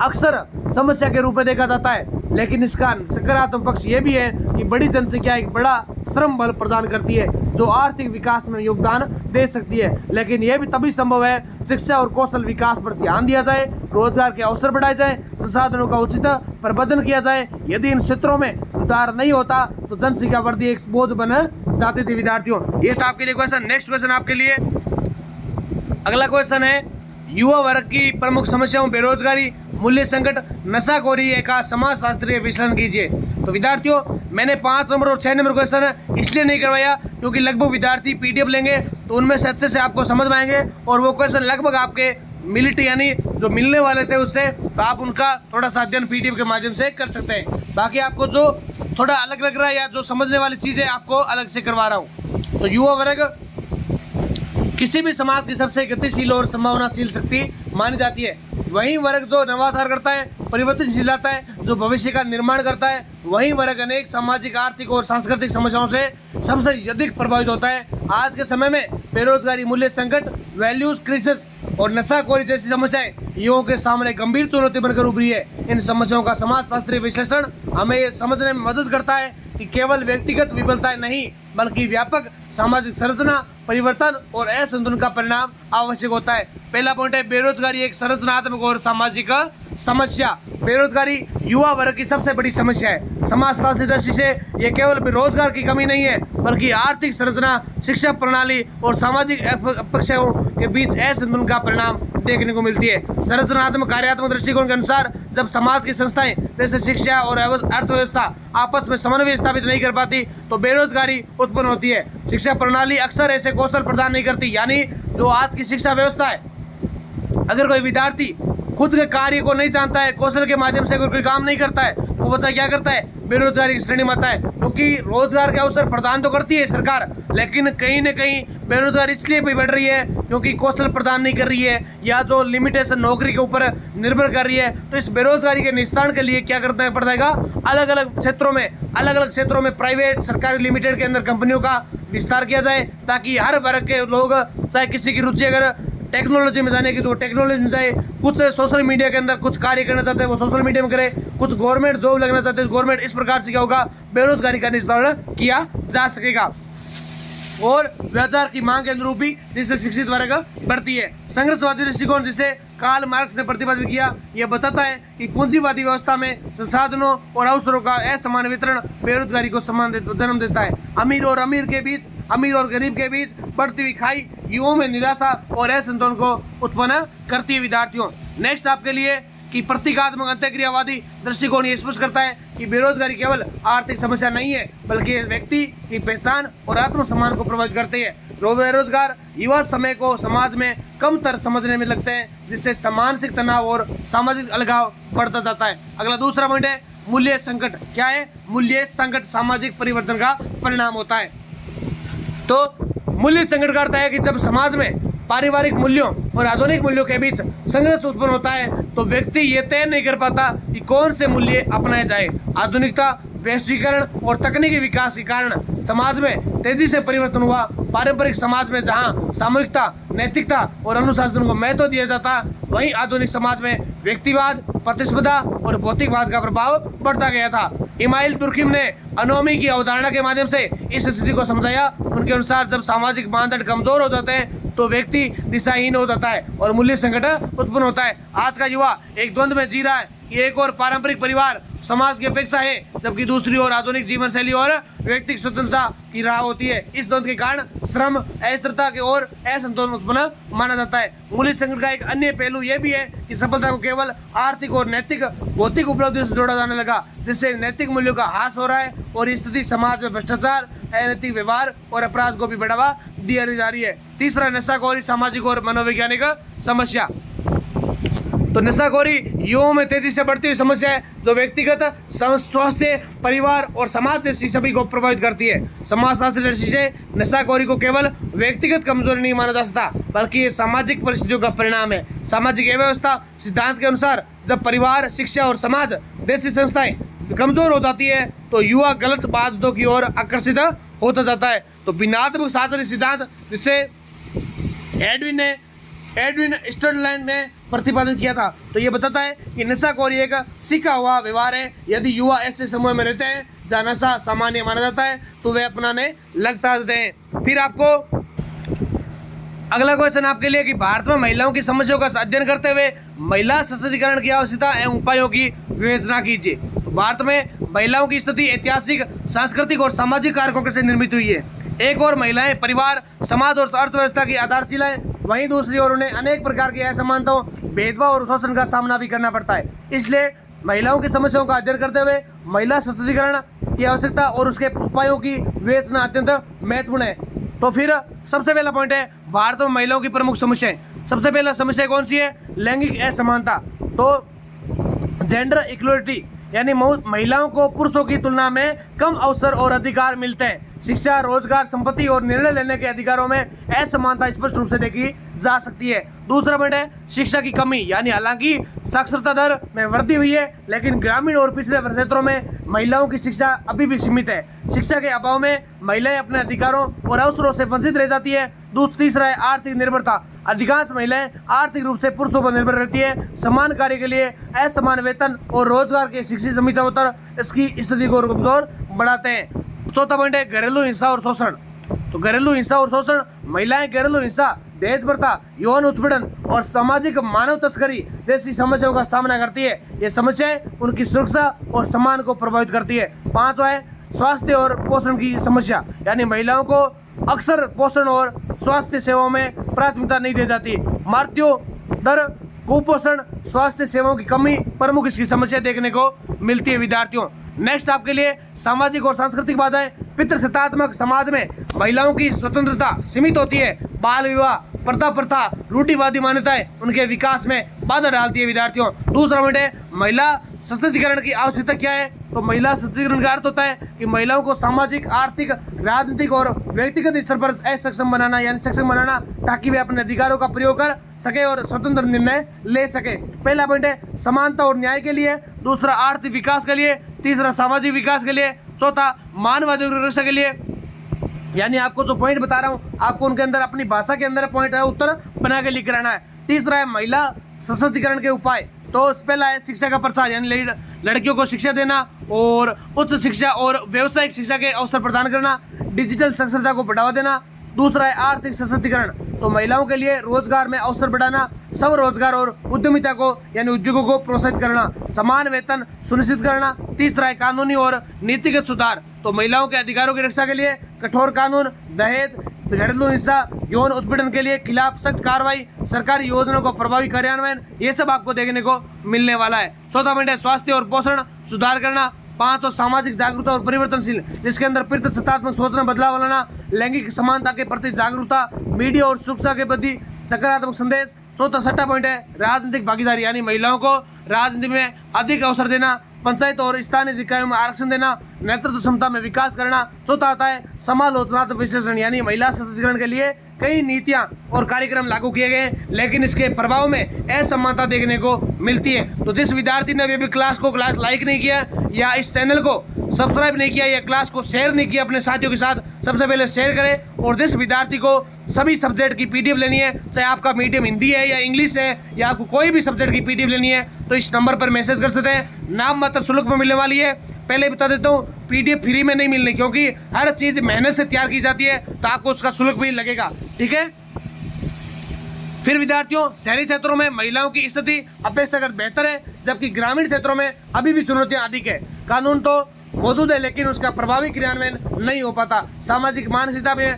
अक्सर समस्या के रूप में देखा जाता है, लेकिन इसका सकारात्मक पक्ष ये भी है कि बड़ी जनसंख्या एक बड़ा श्रम बल प्रदान करती है, जो आर्थिक विकास में योगदान दे सकती है। लेकिन यह भी तभी संभव है शिक्षा और कौशल विकास पर ध्यान दिया जाए, रोजगार के अवसर बढ़ाए जाए, संसाधनों का उचित प्रबंधन किया जाए। यदि इन क्षेत्रों में सुधार नहीं होता तो जनसंख्या वृद्धि एक बोझ बन जाती थी विद्यार्थियों। ये था आपके लिए क्वेश्चन। नेक्स्ट क्वेश्चन आपके लिए, अगला क्वेश्चन है युवा वर्ग की प्रमुख समस्याओं, बेरोजगारी, मूल्य संकट, नशाखोरी का समाजशास्त्रीय विश्लेषण कीजिए। तो विद्यार्थियों मैंने 5 नंबर और 6 नंबर क्वेश्चन इसलिए नहीं करवाया क्योंकि लगभग विद्यार्थी पीडीएफ लेंगे तो उनमें से अच्छे से आपको समझ में आएंगे, और वो क्वेश्चन लगभग आपके मिलिट यानी जो मिलने वाले थे उससे, तो आप उनका थोड़ा सा अध्ययन पीडीएफ के माध्यम से कर सकते हैं। बाकी आपको जो थोड़ा अलग लग रहा है या जो समझने वाली चीज़ें आपको अलग से करवा रहा हूँ। तो युवा वर्ग किसी भी समाज की सबसे गतिशील और संभावनाशील शक्ति मानी जाती है। वही वर्ग जो नवाचार करता है, परिवर्तनशील लाता है, जो भविष्य का निर्माण करता है, वही वर्ग अनेक सामाजिक, आर्थिक और सांस्कृतिक समस्याओं से सबसे अधिक प्रभावित होता है। आज के समय में बेरोजगारी, मूल्य संकट, वैल्यूज क्राइसिस और नशाखोरी जैसी समस्याएं युवाओं के सामने गंभीर चुनौती बनकर उभरी है। इन समस्याओं का समाजशास्त्रीय विश्लेषण हमें ये समझने में मदद करता है कि केवल व्यक्तिगत विफलताएं नहीं, बल्कि व्यापक सामाजिक संरचना, परिवर्तन और असंतुलन का परिणाम आवश्यक होता है। पहला पॉइंट है बेरोजगारी एक संरचनात्मक और सामाजिक समस्या। बेरोजगारी युवा वर्ग की सबसे बड़ी समस्या है। समाजशास्त्री दृष्टि से यह केवल रोजगार की कमी नहीं है, बल्कि आर्थिक संरचना, शिक्षा प्रणाली और सामाजिक अपेक्षाओं के बीच असंतुलन का परिणाम देखने को मिलती है। संरचनात्मक कार्यात्मक दृष्टिकोण के अनुसार जब समाज की संस्थाएं जैसे शिक्षा और अर्थव्यवस्था आपस में समन्वय स्थापित नहीं कर पाती तो बेरोजगारी उत्पन्न होती है। शिक्षा प्रणाली अक्सर ऐसे कौशल प्रदान नहीं करती, यानी जो आज की शिक्षा व्यवस्था है, अगर कोई विद्यार्थी खुद के कार्य को नहीं जानता है, कौशल के माध्यम से अगर कोई काम नहीं करता है, तो बच्चा क्या करता है, बेरोजगारी की श्रेणी में आता है। क्योंकि रोजगार के अवसर प्रदान तो करती है सरकार, लेकिन कहीं न कहीं बेरोजगारी इसलिए भी बढ़ रही है क्योंकि कौशल प्रदान नहीं कर रही है या जो लिमिटेशन नौकरी के ऊपर निर्भर कर रही है। तो इस बेरोजगारी के निस्तारण के लिए क्या करना पड़ेगा, अलग अलग क्षेत्रों में प्राइवेट, सरकारी, लिमिटेड के अंदर कंपनियों का विस्तार किया जाए, ताकि हर वर्ग के लोग, चाहे किसी की रुचि अगर टेक्नोलॉजी में जाने की तो टेक्नोलॉजी में जाए, कुछ सोशल मीडिया के अंदर कुछ कार्य करना चाहते हैं वो सोशल मीडिया में करे, कुछ गवर्नमेंट जॉब लगना चाहते हैं गवर्नमेंट, इस प्रकार से क्या होगा, बेरोजगारी का निवारण किया जा सकेगा। और बाजार की मांग के अनुरूप भी जिससे शिक्षित वर्ग बढ़ती है। संघर्षवादी दृष्टिकोण जिसे कार्ल मार्क्स ने प्रतिपादित किया, यह बताता है कि पूंजीवादी व्यवस्था में संसाधनों और अवसरों का असमान वितरण बेरोजगारी को जन्म देता है। अमीर और गरीब के बीच बढ़ती हुई खाई युवाओं में निराशा और असंतोलन को उत्पन्न करती है। विद्यार्थियों, नेक्स्ट आपके लिए कि प्रतीकात्मक अंतःक्रियावादी दृष्टिकोण ये स्पष्ट करता है कि बेरोजगारी केवल आर्थिक समस्या नहीं है बल्कि व्यक्ति की पहचान और आत्मसम्मान को प्रभावित करती है। बेरोजगार युवा समय को समाज में कमतर समझने में लगते हैं, जिससे मानसिक तनाव और सामाजिक अलगाव बढ़ता जाता है। अगला दूसरा पॉइंट है मूल्य संकट। क्या है? मूल्य संकट सामाजिक परिवर्तन का परिणाम होता है। तो मूल्य संकट का अर्थ है कि जब समाज में पारिवारिक मूल्यों और आधुनिक मूल्यों के बीच संघर्ष उत्पन्न होता है तो व्यक्ति ये तय नहीं कर पाता कि कौन से मूल्य अपनाए जाए। आधुनिकता, वैश्वीकरण और तकनीकी विकास के कारण समाज में तेजी से परिवर्तन हुआ। पारंपरिक समाज में जहां सामूहिकता, नैतिकता और अनुशासन को महत्व दिया जाता, वहीं आधुनिक समाज में व्यक्तिवाद, प्रतिस्पर्धा और भौतिकवाद का प्रभाव बढ़ता गया था। इमाइल तुर्कीम ने अनोमी की अवधारणा के माध्यम से इस स्थिति को समझाया। उनके अनुसार जब सामाजिक मानदंड कमजोर हो जाते हैं तो व्यक्ति दिशाहीन हो जाता है और मूल्य संकट उत्पन्न होता है। आज का युवा एक द्वंद्व में जी रहा है कि एक और पारंपरिक परिवार समाज की अपेक्षा है, जबकि दूसरी ओर आधुनिक जीवन शैली और व्यक्तिगत स्वतंत्रता की राह होती है। इस द्वंद्व के कारण श्रम, अस्थिरता के और असंतुलन उत्पन्न माना जाता है। मूल्य संकट का एक अन्य पहलू यह भी है कि सफलता को केवल आर्थिक और नैतिक भौतिक उपलब्धियों से जोड़ा जाने लगा, जिससे नैतिक मूल्यों का ह्रास हो रहा है और इस स्थिति समाज में भ्रष्टाचार, अनैतिक व्यवहार और अपराध को भी बढ़ावा दिया जा रही है। तीसरा, नशाखोरी सामाजिक और मनोवैज्ञानिक समस्या। तो नशाखोरी युवाओं में तेजी से बढ़ती हुई समस्या है जो व्यक्तिगत, स्वास्थ्य, परिवार और समाज जैसी सभी को प्रभावित करती है। समाजशास्त्री दृष्टि से नशाखोरी को केवल व्यक्तिगत कमजोरी नहीं माना जा सकता बल्कि ये सामाजिक परिस्थितियों का परिणाम है। सामाजिक व्यवस्था सिद्धांत के अनुसार जब परिवार, शिक्षा और समाज जैसी संस्थाएं कमजोर हो जाती है तो युवा गलत बातों की ओर आकर्षित होता जाता है। तो भिन्नात्मक शास्त्रीय सिद्धांत जिसे एडविन स्टर्डलैंड ने प्रतिपादित किया था, तो ये बताता है कि नशाखोरी एक सीखा हुआ व्यवहार है। यदि युवा ऐसे समूह में रहते हैं जहाँ नशा सामान्य माना जाता है तो वे अपनाने लगता हैं। फिर आपको अगला क्वेश्चन आपके लिए कि भारत में महिलाओं की समस्याओं का अध्ययन करते हुए महिला सशक्तिकरण की आवश्यकता एवं उपायों की विवेचना कीजिए। तो भारत में महिलाओं की स्थिति ऐतिहासिक, सांस्कृतिक और सामाजिक कारकों से निर्मित हुई है। एक और महिलाएं परिवार, समाज और अर्थव्यवस्था की आधारशिला है, वहीं दूसरी ओर उन्हें अनेक प्रकार की असमानताओं, भेदभाव और शोषण का सामना भी करना पड़ता है। इसलिए महिलाओं की समस्याओं का अध्ययन करते हुए महिला सशक्तिकरण की आवश्यकता और उसके उपायों की विवेचना अत्यंत महत्वपूर्ण है। तो फिर सबसे पहला पॉइंट है भारत में महिलाओं की प्रमुख समस्याएं। सबसे पहला समस्या कौन सी है? लैंगिक असमानता। तो जेंडर इक्वलिटी यानी महिलाओं को पुरुषों की तुलना में कम अवसर और अधिकार मिलते हैं। शिक्षा, रोजगार, संपत्ति और निर्णय लेने के अधिकारों में असमानता स्पष्ट रूप से देखी जा सकती है। दूसरा पॉइंट है शिक्षा की कमी, यानी हालांकि साक्षरता दर में वृद्धि हुई है लेकिन ग्रामीण और पिछड़े क्षेत्रों में महिलाओं की शिक्षा अभी भी सीमित है। शिक्षा के अभाव में महिलाएं अपने अधिकारों और अवसरों से वंचित रह जाती है। तीसरा है आर्थिक निर्भरता। अधिकांश महिलाएं आर्थिक रूप से पुरुषों पर निर्भर रहती है। समान कार्य के लिए असमान वेतन और रोजगार के शिक्षित समितियों इसकी स्थिति को कमजोर बढ़ाते हैं। चौथा पॉइंट है घरेलू हिंसा और शोषण। तो घरेलू हिंसा और शोषण, महिलाएं घरेलू हिंसा, दहेज प्रथा, यौन उत्पीड़न और सामाजिक मानव तस्करी जैसी समस्याओं का सामना करती है। ये समस्याएं उनकी सुरक्षा और सम्मान को प्रभावित करती है। पांचवा है स्वास्थ्य और पोषण की समस्या, यानी महिलाओं को अक्सर पोषण और स्वास्थ्य सेवाओं में प्राथमिकता नहीं दी जाती। मृत्यु दर, कुपोषण, स्वास्थ्य सेवाओं की कमी प्रमुख इसकी समस्या देखने को मिलती है। विद्यार्थियों, नेक्स्ट आपके लिए सामाजिक और सांस्कृतिक बाधाएं। पितृसत्तात्मक समाज में महिलाओं की स्वतंत्रता सीमित होती है। बाल विवाह, प्रथा, रूढ़िवादी मान्यताएं उनके विकास में बाधा डालती है। विद्यार्थियों, दूसरा पॉइंट है महिला सशक्तिकरण की आवश्यकता क्या है? तो महिला सशक्तिकरण का अर्थ होता है कि महिलाओं को सामाजिक, आर्थिक, राजनीतिक और व्यक्तिगत स्तर पर सक्षम बनाना, यानी सक्षम बनाना, ताकि वे अपने अधिकारों का प्रयोग कर सके और स्वतंत्र निर्णय ले सके। पहला पॉइंट है समानता और न्याय के लिए, दूसरा आर्थिक विकास के लिए, तीसरा सामाजिक विकास के लिए, चौथा मानवाधिकार रक्षा के लिए। यानी आपको जो पॉइंट बता रहा हूँ आपको उनके अंदर अपनी भाषा के अंदर पॉइंट है उत्तर बना के लेकर आना है। तीसरा है महिला सशक्तिकरण के उपाय। तो पहला है शिक्षा का प्रसार, यानी लड़कियों को शिक्षा देना और उच्च शिक्षा और व्यावसायिक शिक्षा के अवसर प्रदान करना, डिजिटल साक्षरता को बढ़ावा देना। दूसरा है आर्थिक सशक्तिकरण, तो महिलाओं के लिए रोजगार में अवसर बढ़ाना, सब रोजगार और उद्यमिता को यानी उद्योगों को प्रोत्साहित करना, समान वेतन सुनिश्चित करना। तीसरा है कानूनी और नीतिगत सुधार, तो महिलाओं के अधिकारों की रक्षा के लिए कठोर कानून, दहेज, घरेलू हिंसा, यौन उत्पीड़न के लिए खिलाफ सख्त कार्रवाई, सरकारी योजनाओं को प्रभावी कार्यान्वयन, ये सब आपको देखने को मिलने वाला है। चौथा पॉइंट है स्वास्थ्य और पोषण सुधार करना। 5 और सामाजिक जागरूकता और परिवर्तनशील, जिसके अंदर प्रतिष्ठात्मक सोचना, बदलाव लाना, लैंगिक समानता के प्रति जागरूकता, मीडिया और शिक्षा के प्रति सकारात्मक संदेश। छठा पॉइंट है राजनीतिक भागीदारी, यानी महिलाओं को राजनीति में अधिक अवसर देना, पंचायत और स्थानीय निकायों में आरक्षण देना, नेतृत्व क्षमता में विकास करना। चौथा आता है समालोचनात्मक विश्लेषण, यानी महिला सशक्तिकरण के लिए कई नीतियां और कार्यक्रम लागू किए गए, लेकिन इसके प्रभाव में असमानता देखने को मिलती है। तो जिस विद्यार्थी ने अभी क्लास लाइक नहीं किया या इस चैनल को सब्सक्राइब नहीं किया या क्लास को शेयर नहीं किया अपने साथियों के साथ, सबसे पहले शेयर करें। और जिस विद्यार्थी को सभी सब्जेक्ट की पीडीएफ लेनी है, चाहे आपका मीडियम हिंदी है या इंग्लिश है या आपको कोई भी सब्जेक्ट की पीडीएफ लेनी है, तो इस नंबर पर मैसेज कर सकते हैं। नाम मात्र शुल्क में मिलने वाली है। पहले बता देता हूँ, पीडीएफ फ्री में नहीं मिलनी, क्योंकि हर चीज मेहनत से तैयार की जाती है, तो आपको उसका शुल्क भी लगेगा, ठीक है। फिर विद्यार्थियों, शहरी क्षेत्रों में महिलाओं की स्थिति अपेक्षाकृत बेहतर है, जबकि ग्रामीण क्षेत्रों में अभी भी चुनौतियां अधिक है। कानून तो मौजूद है, लेकिन उसका प्रभावी क्रियान्वयन नहीं हो पाता। सामाजिक मानसिकता में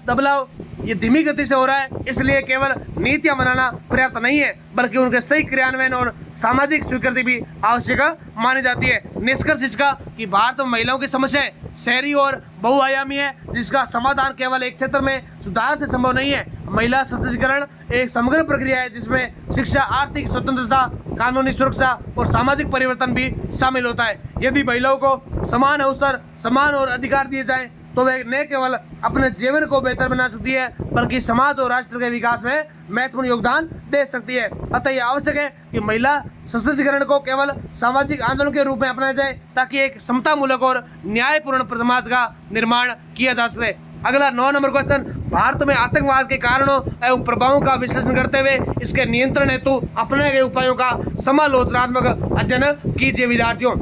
बदलाव ये धीमी गति से हो रहा है, इसलिए केवल नीतियां बनाना पर्याप्त नहीं है, बल्कि उनके सही क्रियान्वयन और सामाजिक स्वीकृति भी आवश्यक मानी जाती है। निष्कर्ष इसका कि भारत में महिलाओं की समस्याएं शहरी और बहुआयामी है, जिसका समाधान केवल एक क्षेत्र में सुधार से संभव नहीं है। महिला सशक्तिकरण एक समग्र प्रक्रिया है, जिसमें शिक्षा, आर्थिक स्वतंत्रता, कानूनी सुरक्षा और सामाजिक परिवर्तन भी शामिल होता है। यदि महिलाओं को समान अवसर, समान और अधिकार दिए जाएं, तो वे न केवल अपने जीवन को बेहतर बना सकती है, बल्कि समाज और राष्ट्र के विकास में महत्वपूर्ण योगदान दे सकती है। अतः यह आवश्यक है कि महिला सशक्तिकरण को केवल सामाजिक आंदोलन के रूप में अपनाया जाए, ताकि एक समतामूलक और न्यायपूर्ण समाज का निर्माण किया जा सके। अगला 9 नंबर क्वेश्चन, भारत में आतंकवाद के कारणों एवं प्रभावों का विश्लेषण करते हुए इसके नियंत्रण हेतु अपनाए गए उपायों का समालोचनात्मक अध्ययन कीजिए। विद्यार्थियों,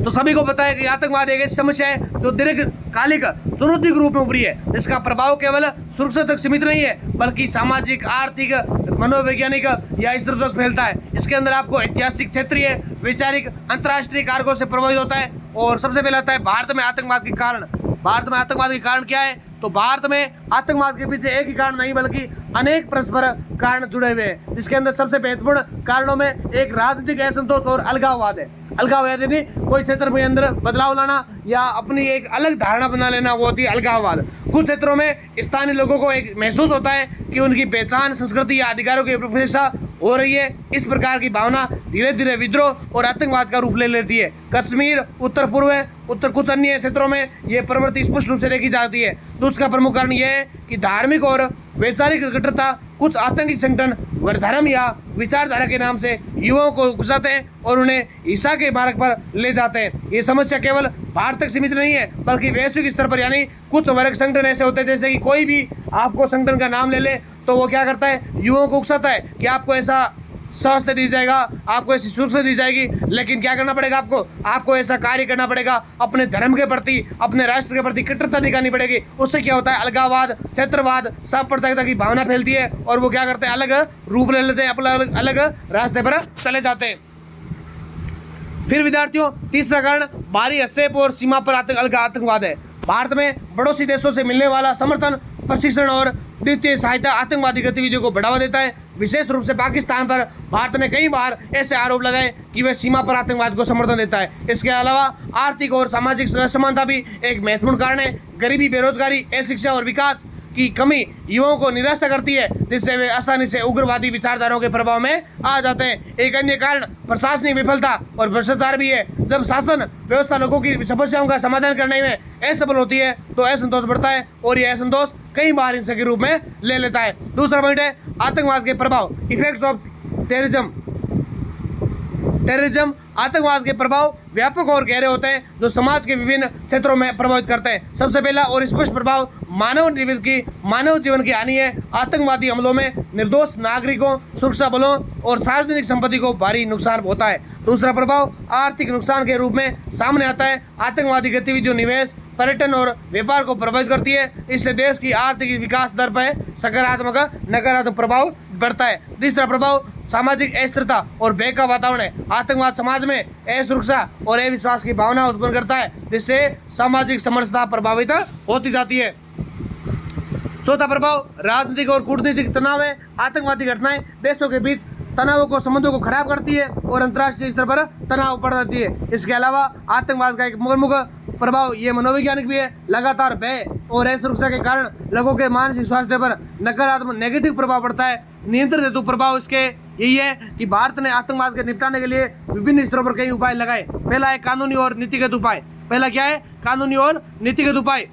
तो सभी को पता है कि आतंकवाद एक ऐसी समस्या है जो दीर्घकालिक चुनौती के रूप में उभरी है। इसका प्रभाव केवल सुरक्षा तक सीमित नहीं है, बल्कि सामाजिक, आर्थिक, मनोवैज्ञानिक या इस तरह तक फैलता है। इसके अंदर आपको ऐतिहासिक, क्षेत्रीय, वैचारिक, अंतर्राष्ट्रीय कारकों से प्रभावित होता है। और सबसे पहले आता है भारत में आतंकवाद के कारण। भारत में आतंकवाद के कारण क्या है? तो भारत में आतंकवाद के पीछे एक ही कारण नहीं, बल्कि अनेक परस्पर कारण जुड़े हुए हैं, जिसके अंदर सबसे महत्वपूर्ण कारणों में एक राजनीतिक असंतोष और अलगाववाद है। अलगाववाद यानी कोई क्षेत्र के अंदर बदलाव लाना या अपनी एक अलग धारणा बना लेना, वो होती है अलगाववाद। कुछ क्षेत्रों में स्थानीय लोगों को एक महसूस होता है कि उनकी पहचान, संस्कृति या अधिकारों की उपेक्षा हो रही है। इस प्रकार की भावना धीरे धीरे विद्रोह और आतंकवाद का रूप ले लेती है। कश्मीर, उत्तर पूर्व, कुछ अन्य क्षेत्रों में ये प्रवृत्ति स्पष्ट रूप से देखी जाती है। तो उसका प्रमुख कारण यह है कि धार्मिक और वैचारिक कट्टरता, कुछ आतंकी संगठन धर्म या विचारधारा के नाम से युवाओं को घुसाते हैं और उन्हें ईसा के मार्ग पर ले जाते हैं। ये समस्या केवल भारत तक सीमित नहीं है, बल्कि वैश्विक स्तर पर, यानी कुछ वर्ग संगठन ऐसे होते हैं, जैसे कि कोई भी आपको संगठन का नाम ले ले तो वो क्या करता है, युवाओं को उकसाता है कि आपको ऐसा स्वास्थ्य दी जाएगा, आपको ऐसी सुरक्षा दी जाएगी, लेकिन क्या करना पड़ेगा आपको ऐसा कार्य करना पड़ेगा, अपने धर्म के प्रति, अपने राष्ट्र के प्रति कट्टरता दिखानी पड़ेगी। उससे क्या होता है, अलगाववाद, क्षेत्रवाद, सांप्रदायिकता की भावना फैलती है और वो क्या करते हैं, अलग रूप ले लेते हैं, अपना अलग रास्ते पर चले जाते हैं। फिर विद्यार्थियों, तीसरा कारण बाहरी हस्तक्षेप और सीमा पर आतंकवाद है। भारत में पड़ोसी देशों से मिलने वाला समर्थन, प्रशिक्षण और द्वितीय सहायता आतंकवादी गतिविधियों को बढ़ावा देता है। विशेष रूप से पाकिस्तान पर भारत ने कई बार ऐसे आरोप लगाए कि वह सीमा पर आतंकवाद को समर्थन देता है। इसके अलावा आर्थिक और सामाजिक असमानता भी एक महत्वपूर्ण कारण है। गरीबी, बेरोजगारी, अशिक्षा और विकास की कमी युवाओं को निराशा करती है, जिससे वे आसानी से उग्रवादी विचारधाराओं के प्रभाव में आ जाते हैं। एक अन्य कारण प्रशासनिक विफलता और भ्रष्टाचार भी है। जब शासन व्यवस्था लोगों की समस्याओं का समाधान करने में असफल होती है तो असंतोष बढ़ता है और यह असंतोष कई बार हिंसा के रूप में ले लेता है। दूसरा पॉइंट है आतंकवाद के प्रभाव, इफेक्ट्स ऑफ टेररिज्म आतंकवाद के प्रभाव व्यापक और गहरे होते हैं जो समाज के विभिन्न क्षेत्रों में प्रभावित करते हैं। सबसे पहला और स्पष्ट प्रभाव मानव जीवन की हानि है। आतंकवादी हमलों में निर्दोष नागरिकों, सुरक्षा बलों और सार्वजनिक संपत्ति को भारी नुकसान होता है। दूसरा प्रभाव आर्थिक नुकसान के रूप में सामने आता है। आतंकवादी गतिविधियों निवेश, पर्यटन और व्यापार को प्रभावित करती है। इससे देश की आर्थिक विकास दर पर सकारात्मक नकारात्मक प्रभाव बढ़ता है। तीसरा प्रभाव सामाजिक अस्थिरता और भय का वातावरण है। आतंकवाद समाज में असुरक्षा और अविश्वास की भावना उत्पन्न करता है जिससे सामाजिक समरसता प्रभावित होती जाती है। चौथा प्रभाव राजनीतिक और कूटनीतिक तनाव है। आतंकवादी घटनाएं देशों के बीच तनावों को संबंधों को खराब करती है और अंतर्राष्ट्रीय स्तर पर तनाव बढ़ जाती है। इसके अलावा आतंकवाद का एक प्रमुख प्रभाव ये मनोवैज्ञानिक भी है। लगातार भय और असुरक्षा के कारण लोगों के मानसिक स्वास्थ्य पर नकारात्मक नेगेटिव प्रभाव पड़ता है। नियंत्रित हेतु प्रभाव इसके यही है कि भारत ने आतंकवाद के निपटाने के लिए विभिन्न स्तरों पर कई उपाय लगाए। पहला है कानूनी और नीतिगत उपाय। पहला क्या है? कानूनी और नीतिगत उपाय।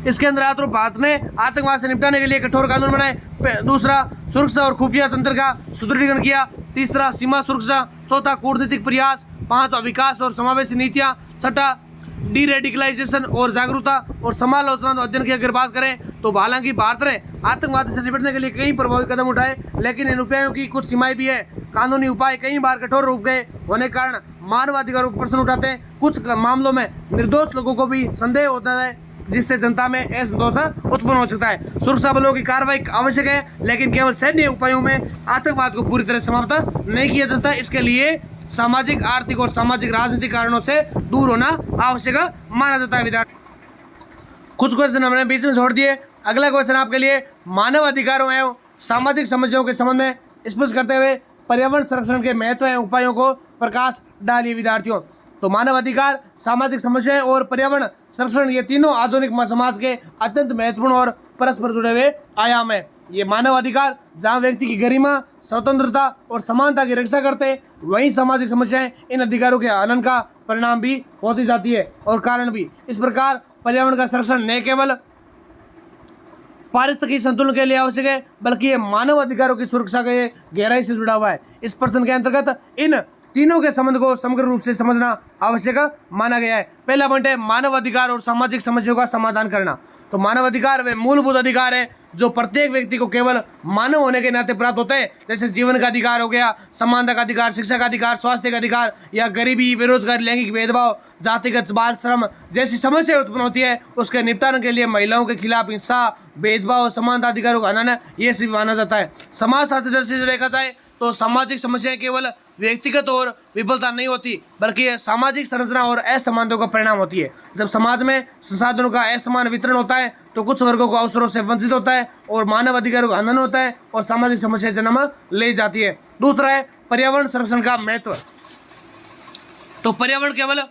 इसके अंदर भारत ने आतंकवाद से निपटाने के लिए कठोर कानून बनाए। दूसरा, सुरक्षा और खुफिया तंत्र का सुदृढ़ीकरण किया। तीसरा, सीमा सुरक्षा। चौथा, कूटनीतिक प्रयास। पांचवा, विकास और समावेशी नीतियां। छठा, डी रेडिकलाइजेशन और जागरूकता और समालोचना अध्ययन की अगर बात करें तो हालांकि भारत ने आतंकवाद से निपटने के लिए कई प्रभावी कदम उठाए, लेकिन इन उपायों की कुछ सीमाएं भी है। कानूनी उपाय कई बार कठोर रूप के होने के कारण मानवाधिकारों पर प्रश्न उठाते हैं। कुछ मामलों में निर्दोष लोगों को भी संदेह होता है जिससे जनता में असंतोष उत्पन्न हो सकता है। सुरक्षा बलों की कार्रवाई आवश्यक है, लेकिन केवल सैन्य उपायों में आतंकवाद को पूरी तरह समाप्त नहीं किया जा सकता। इसके लिए सामाजिक, आर्थिक और सामाजिक राजनीतिक कारणों से दूर होना आवश्यक माना जाता है। विद्यार्थी कुछ क्वेश्चन हमने बीच में छोड़ दिए। अगला क्वेश्चन आपके लिए मानव अधिकारों एवं सामाजिक समस्याओं के संबंध में स्पष्ट करते हुए पर्यावरण संरक्षण के महत्व एवं उपायों को प्रकाश डालिए। विद्यार्थियों, तो मानव अधिकार, सामाजिक समस्याएं और पर्यावरण संरक्षण ये तीनों आधुनिक समाज के अत्यंत महत्वपूर्ण और परस्पर जुड़े हुए आयाम है। ये मानव अधिकार जहाँ व्यक्ति की गरिमा, स्वतंत्रता और समानता की रक्षा करते हैं, वहीं सामाजिक समस्याएं इन अधिकारों के हनन का परिणाम भी होती जाती है और कारण भी। इस प्रकार पर्यावरण का संरक्षण न केवल पारिस्थितिकी संतुलन के लिए आवश्यक है, बल्कि ये मानव अधिकारों की सुरक्षा के गहराई से जुड़ा हुआ है। इस प्रश्न के अंतर्गत इन तीनों के संबंध को समग्र रूप से समझना आवश्यक माना गया है। पहला पॉइंट है मानव अधिकार और सामाजिक समस्याओं का समाधान करना। तो मानव अधिकार वे मूलभूत अधिकार है जो प्रत्येक व्यक्ति को केवल मानव होने के नाते प्राप्त होते हैं, जैसे जीवन का अधिकार हो गया, समानता का अधिकार, शिक्षा का अधिकार, स्वास्थ्य का अधिकार, या गरीबी, बेरोजगारी, लैंगिक भेदभाव, जातिगत बाल श्रम जैसी समस्या उत्पन्न होती है उसके निपटान के लिए महिलाओं के खिलाफ हिंसा, भेदभाव, समानता अधिकारों का हनन ये सभी माना जाता है। समाजशास्त्र दृष्टि से देखा जाए तो सामाजिक समस्याएं केवल व्यक्तिगत और विफलता नहीं होती, बल्कि यह सामाजिक संरचना और असमानताओं का परिणाम होती है। जब समाज में संसाधनों का असमान वितरण होता है तो कुछ वर्गों को अवसरों से वंचित होता है और मानव अधिकारों का हनन होता है और सामाजिक समस्याएं जन्म ले जाती है। दूसरा है पर्यावरण संरक्षण का महत्व। तो पर्यावरण केवल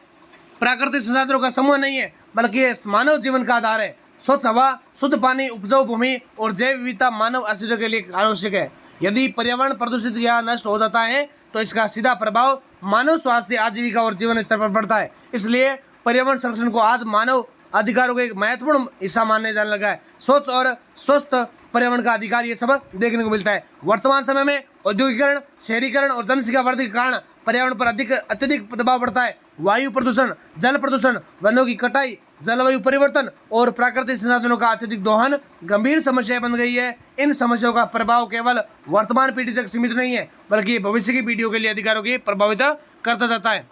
प्राकृतिक संसाधनों का समूह नहीं है, बल्कि मानव जीवन का आधार है। स्वच्छ हवा, शुद्ध पानी, उपजाऊ भूमि और जैव विविधता मानव अस्तित्व के लिए आवश्यक है। यदि पर्यावरण प्रदूषित या नष्ट हो जाता है तो इसका सीधा प्रभाव मानव स्वास्थ्य, आजीविका और जीवन स्तर पर पड़ता है। इसलिए पर्यावरण संरक्षण को आज मानव अधिकारों का एक महत्वपूर्ण हिस्सा मानने जाने लगा है। स्वच्छ और स्वस्थ पर्यावरण का अधिकार ये सब देखने को मिलता है। वर्तमान समय में औद्योगिकरण, शहरीकरण और जनसंख्या वृद्धि के कारण पर्यावरण पर अत्यधिक प्रभाव पड़ता है। वायु प्रदूषण, जल प्रदूषण, वनों की कटाई, जलवायु परिवर्तन और प्राकृतिक संसाधनों का अत्यधिक दोहन गंभीर समस्याएं बन गई है। इन समस्याओं का प्रभाव केवल वर्तमान पीढ़ी तक सीमित नहीं है, बल्कि भविष्य की पीढ़ियों के लिए अधिकारों की प्रभावित करता जाता है।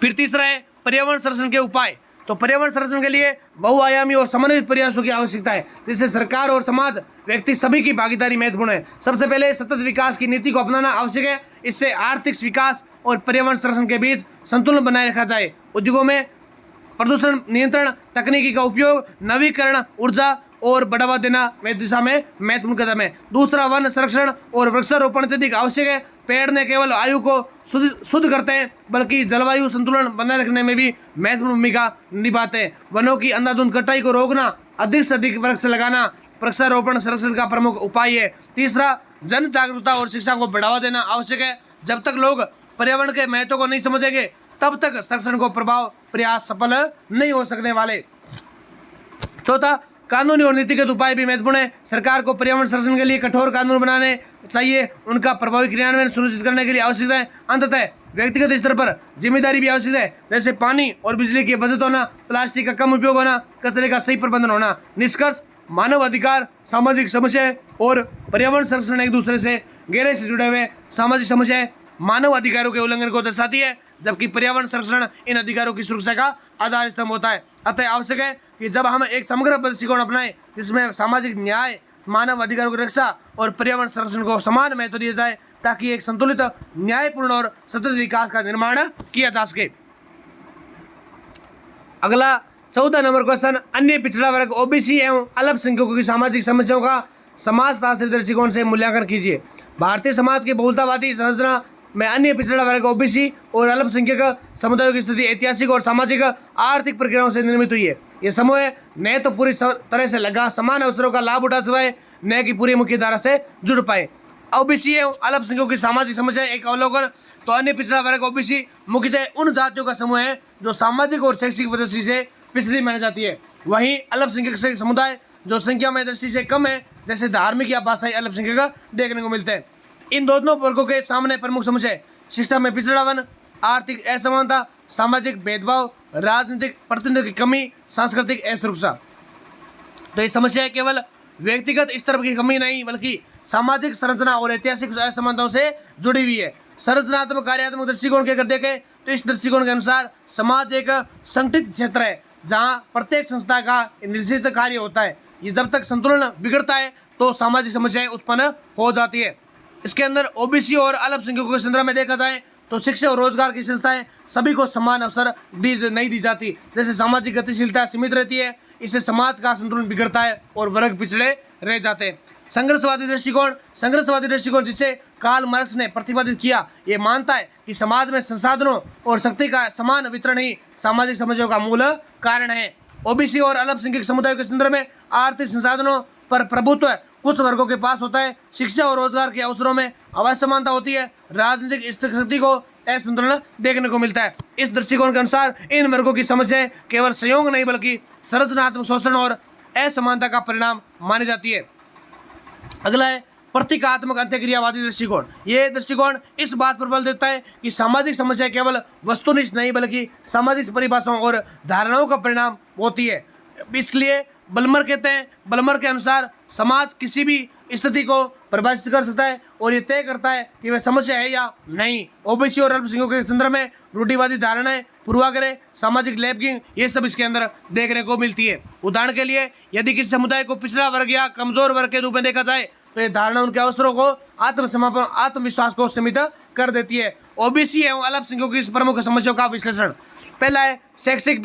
फिर तीसरा है पर्यावरण संरक्षण के उपाय। तो पर्यावरण संरक्षण के लिए बहुआयामी और समन्वित प्रयासों की आवश्यकता है, जिससे सरकार और समाज, व्यक्ति सभी की भागीदारी महत्वपूर्ण है। सबसे पहले सतत विकास की नीति को अपनाना आवश्यक है। इससे आर्थिक विकास और पर्यावरण संरक्षण के बीच संतुलन बनाए रखा जाए। उद्योगों में प्रदूषण नियंत्रण तकनीकी का उपयोग, नवीकरण ऊर्जा और बढ़ावा देना इस दिशा में महत्वपूर्ण कदम है। दूसरा, वन संरक्षण और वृक्षारोपण अत्यधिक आवश्यक है। पेड़ न केवल आयु को शुद्ध करते हैं, बल्कि जलवायु संतुलन बनाए रखने में भी महत्वपूर्ण भूमिका निभाते हैं। वनों की अंधाधुंध कटाई को रोकना, अधिक से अधिक वृक्ष लगाना वृक्षारोपण संरक्षण का प्रमुख उपाय है। तीसरा, जन जागरूकता और शिक्षा को बढ़ावा देना आवश्यक है। जब तक लोग पर्यावरण के महत्व को नहीं समझेंगे, तब तक संरक्षण को प्रयास सफल नहीं हो सकने वाले। चौथा, कानूनी और नीतिगत उपाय भी महत्वपूर्ण है। सरकार को पर्यावरण संरक्षण के लिए कठोर कानून बनाने चाहिए, उनका प्रभावी क्रियान्वयन सुनिश्चित करने के लिए आवश्यक है। अंततः व्यक्तिगत स्तर पर जिम्मेदारी भी आवश्यक है, जैसे पानी और बिजली की बचत होना, प्लास्टिक का कम उपयोग होना, कचरे का सही प्रबंधन होना। निष्कर्ष, मानव अधिकार, सामाजिक समस्याएं और पर्यावरण संरक्षण एक दूसरे से गहरे से जुड़े हुए सामाजिक समस्याएं मानव अधिकारों के उल्लंघन को दर्शाती है, जबकि पर्यावरण संरक्षण इन अधिकारों की सुरक्षा का आधार स्तंभ होता है। अतः आवश्यक है कि जब हम एक समग्र दृष्टिकोण अपनाएं जिसमें सामाजिक न्याय, मानव अधिकारों की रक्षा और पर्यावरण संरक्षण को समान महत्व दिया जाए, ताकि एक संतुलित, न्यायपूर्ण और सतत विकास का निर्माण किया जा सके। अगला 14 नंबर क्वेश्चन, अन्य पिछड़ा वर्ग ओबीसी एवं अल्पसंख्यकों की सामाजिक समस्याओं का समाजशास्त्री दृष्टिकोण से मूल्यांकन कीजिए। भारतीय समाज की बहुलतावादी संरचना में अन्य पिछड़ा वर्ग ओबीसी और अल्पसंख्यक समुदायों की स्थिति ऐतिहासिक और सामाजिक आर्थिक प्रक्रियाओं से निर्मित हुई है। ये समूह न तो पूरी तरह से लगा समान अवसरों का लाभ उठा सके, न कि पूरी मुख्य धारा से जुड़ पाए। ओबीसी एवं अल्पसंख्यकों की सामाजिक समस्या एक अवलोकन, तो अन्य पिछड़ा वर्ग ओबीसी मुख्यतः उन जातियों का समूह है जो सामाजिक और शैक्षिक दृष्टि से पिछड़ी मानी जाती है। वहीं अल्पसंख्यक समुदाय जो संख्या में दृष्टि से कम है, जैसे धार्मिक या भाषाई अल्पसंख्यक देखने को मिलते हैं। इन दोनों वर्गों के सामने प्रमुख समस्या शिक्षा में पिछड़ापन, आर्थिक असमानता, सामाजिक भेदभाव, राजनीतिक प्रतिनिधित्व की कमी, सांस्कृतिक असुरक्षा। तो ये समस्या केवल व्यक्तिगत स्तर की कमी नहीं, बल्कि सामाजिक संरचना और ऐतिहासिक असमानताओं से जुड़ी हुई है। संरचनात्मक कार्यात्मक दृष्टिकोण के अगर देखें तो इस दृष्टिकोण के अनुसार समाज एक संगठित क्षेत्र है जहां प्रत्येक संस्था का निर्दिष्ट कार्य होता है। ये जब तक संतुलन बिगड़ता है तो सामाजिक समस्याएं उत्पन्न हो जाती है। इसके अंदर ओबीसी और अल्पसंख्यकों के संदर्भ में देखा जाए तो शिक्षा और रोजगार की संस्थाएं सभी को समान अवसर नहीं दी जाती। जैसे सामाजिक गतिशीलता सीमित रहती है, इससे समाज का संतुलन बिगड़ता है और वर्ग पिछड़े रह जाते हैं। संघर्षवादी दृष्टिकोण जिसे कार्ल मार्क्स ने प्रतिपादित किया, ये मानता है कि समाज में संसाधनों और शक्ति का समान वितरण ही सामाजिक समस्याओं का मूल कारण है। ओबीसी और अल्पसंख्यक समुदायों के संदर्भ में आर्थिक संसाधनों पर प्रभुत्व कुछ वर्गों के पास होता है, शिक्षा और रोजगार के अवसरों में असमानता होती है, राजनीतिक स्थिति को असंतुलन देखने को मिलता है। इस दृष्टिकोण के अनुसार इन वर्गों की समस्याएं केवल संयोग नहीं बल्कि संरचनात्मक शोषण और असमानता का परिणाम मानी जाती है। अगला है प्रतीकात्मक अंत्यक्रियावादी दृष्टिकोण। ये दृष्टिकोण इस बात पर बल देता है कि सामाजिक समस्या केवल वस्तुनिष्ठ नहीं बल्कि सामाजिक परिभाषाओं और धारणाओं का परिणाम होती है। इसलिए बल्मर कहते हैं, बल्मर के अनुसार समाज किसी भी स्थिति को परिभाषित कर सकता है और ये तय करता है कि वह समस्या है या नहीं। ओबीसी और अल्पसंख्यकों के संदर्भ में रूढ़िवादी धारणाएं, पूर्वाग्रह, सामाजिक लैबिंग, ये सब इसके अंदर देखने को मिलती है। उदाहरण के लिए यदि किसी समुदाय को पिछड़ा वर्ग या कमजोर वर्ग के रूप में देखा जाए तो ये धारणा उनके अवसरों को, आत्मसमर्पण, आत्मविश्वास को सीमित कर देती है। ओबीसी एवं अल्पसंख्यकों की प्रमुख समस्याओं का विश्लेषण। पहला है शैक्षिक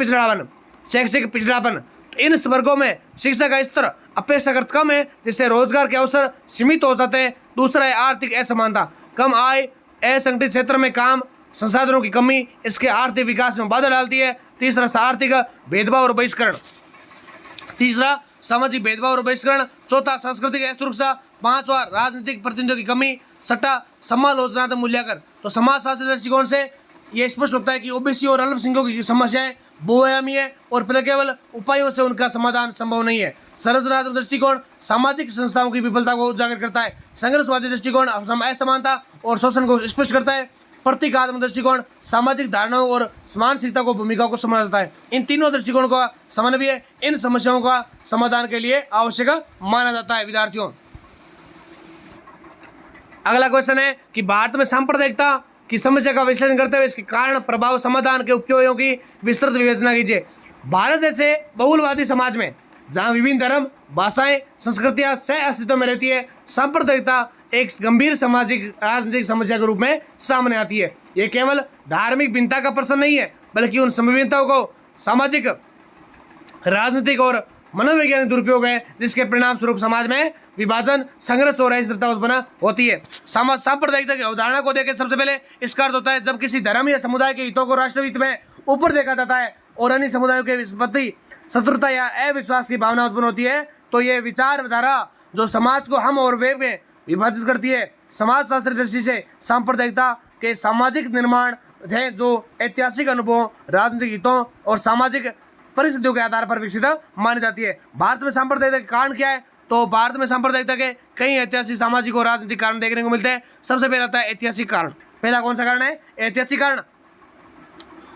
पिछड़ापन। इन वर्गों में शिक्षा का स्तर अपेक्षाकृत कम है, जिससे रोजगार के अवसर सीमित हो जाते हैं। दूसरा है आर्थिक असमानता, कम आय, असंगठित क्षेत्र में काम, संसाधनों की कमी इसके आर्थिक विकास में बाधा डालती है। तीसरा आर्थिक भेदभाव और बहिष्करण, सामाजिक भेदभाव और बहिष्करण। चौथा सांस्कृतिक असुरक्षा। पांचवा राजनीतिक प्रतिनिधित्व की कमी। छठा समालोचनात्मक मूल्यांकन। तो समाजशास्त्री दृष्टिकोण से ये स्पष्ट होता है कि ओबीसी और अल्पसंख्यकों की समस्याएं बहुआयामी है और केवल उपायों से उनका समाधान संभव नहीं है। संरचनात्मक दृष्टिकोण सामाजिक संस्थाओं की विफलता को उजागर करता है। संघर्षवादी दृष्टिकोण असमानता और शोषण को स्पष्ट करता है। प्रतीकात्मक दृष्टिकोण सामाजिक धारणाओं और मानसिकता को, भूमिका को समझता है। इन तीनों दृष्टिकोण का समन्वय इन समस्याओं का समाधान के लिए आवश्यक माना जाता है। विद्यार्थियों, अगला क्वेश्चन है कि भारत में सांप्रदायिकता की समस्या का विश्लेषण करते हुए इसके कारण, प्रभाव, समाधान के उपायों की विस्तृत विवेचना कीजिए। भारत जैसे बहुलवादी समाज में जहां विभिन्न धर्म, भाषाएं, संस्कृतियां सह अस्तित्व में रहती है, सांप्रदायिकता एक गंभीर सामाजिक राजनीतिक समस्या के रूप में सामने आती है। ये केवल धार्मिक भिन्नता का प्रश्न नहीं है बल्कि उन विभिन्नताओं को सामाजिक, राजनीतिक और मनोवैज्ञानिक दुरुपयोग है, जिसके परिणाम स्वरूप समाज में विभाजन, संघर्ष और अस्थिरता उत्पन्न होती है। सांप्रदायिकता की अवधारणा को देखें, सबसे पहले इसका अर्थ होता है जब किसी धर्म या समुदाय के हितों को राष्ट्रहित में ऊपर देखा जाता है और अन्य समुदायों के प्रति शत्रुता या अविश्वास की भावना उत्पन्न होती है, तो ये विचारधारा जो समाज को हम और वे में विभाजित करती है। समाजशास्त्री दृष्टि से सांप्रदायिकता के सामाजिक निर्माण है जो ऐतिहासिक अनुभवों, राजनीतिक हितों और सामाजिक परिस्थितियों के आधार पर विकसित मानी जाती है। भारत में सांप्रदायिकता के कारण क्या है? तो भारत में सांप्रदायिकता के कई ऐतिहासिक, सामाजिक और राजनीतिक कारण देखने को मिलते हैं। सबसे पहले आता है ऐतिहासिक कारण। पहला कौन सा कारण है? ऐतिहासिक कारण।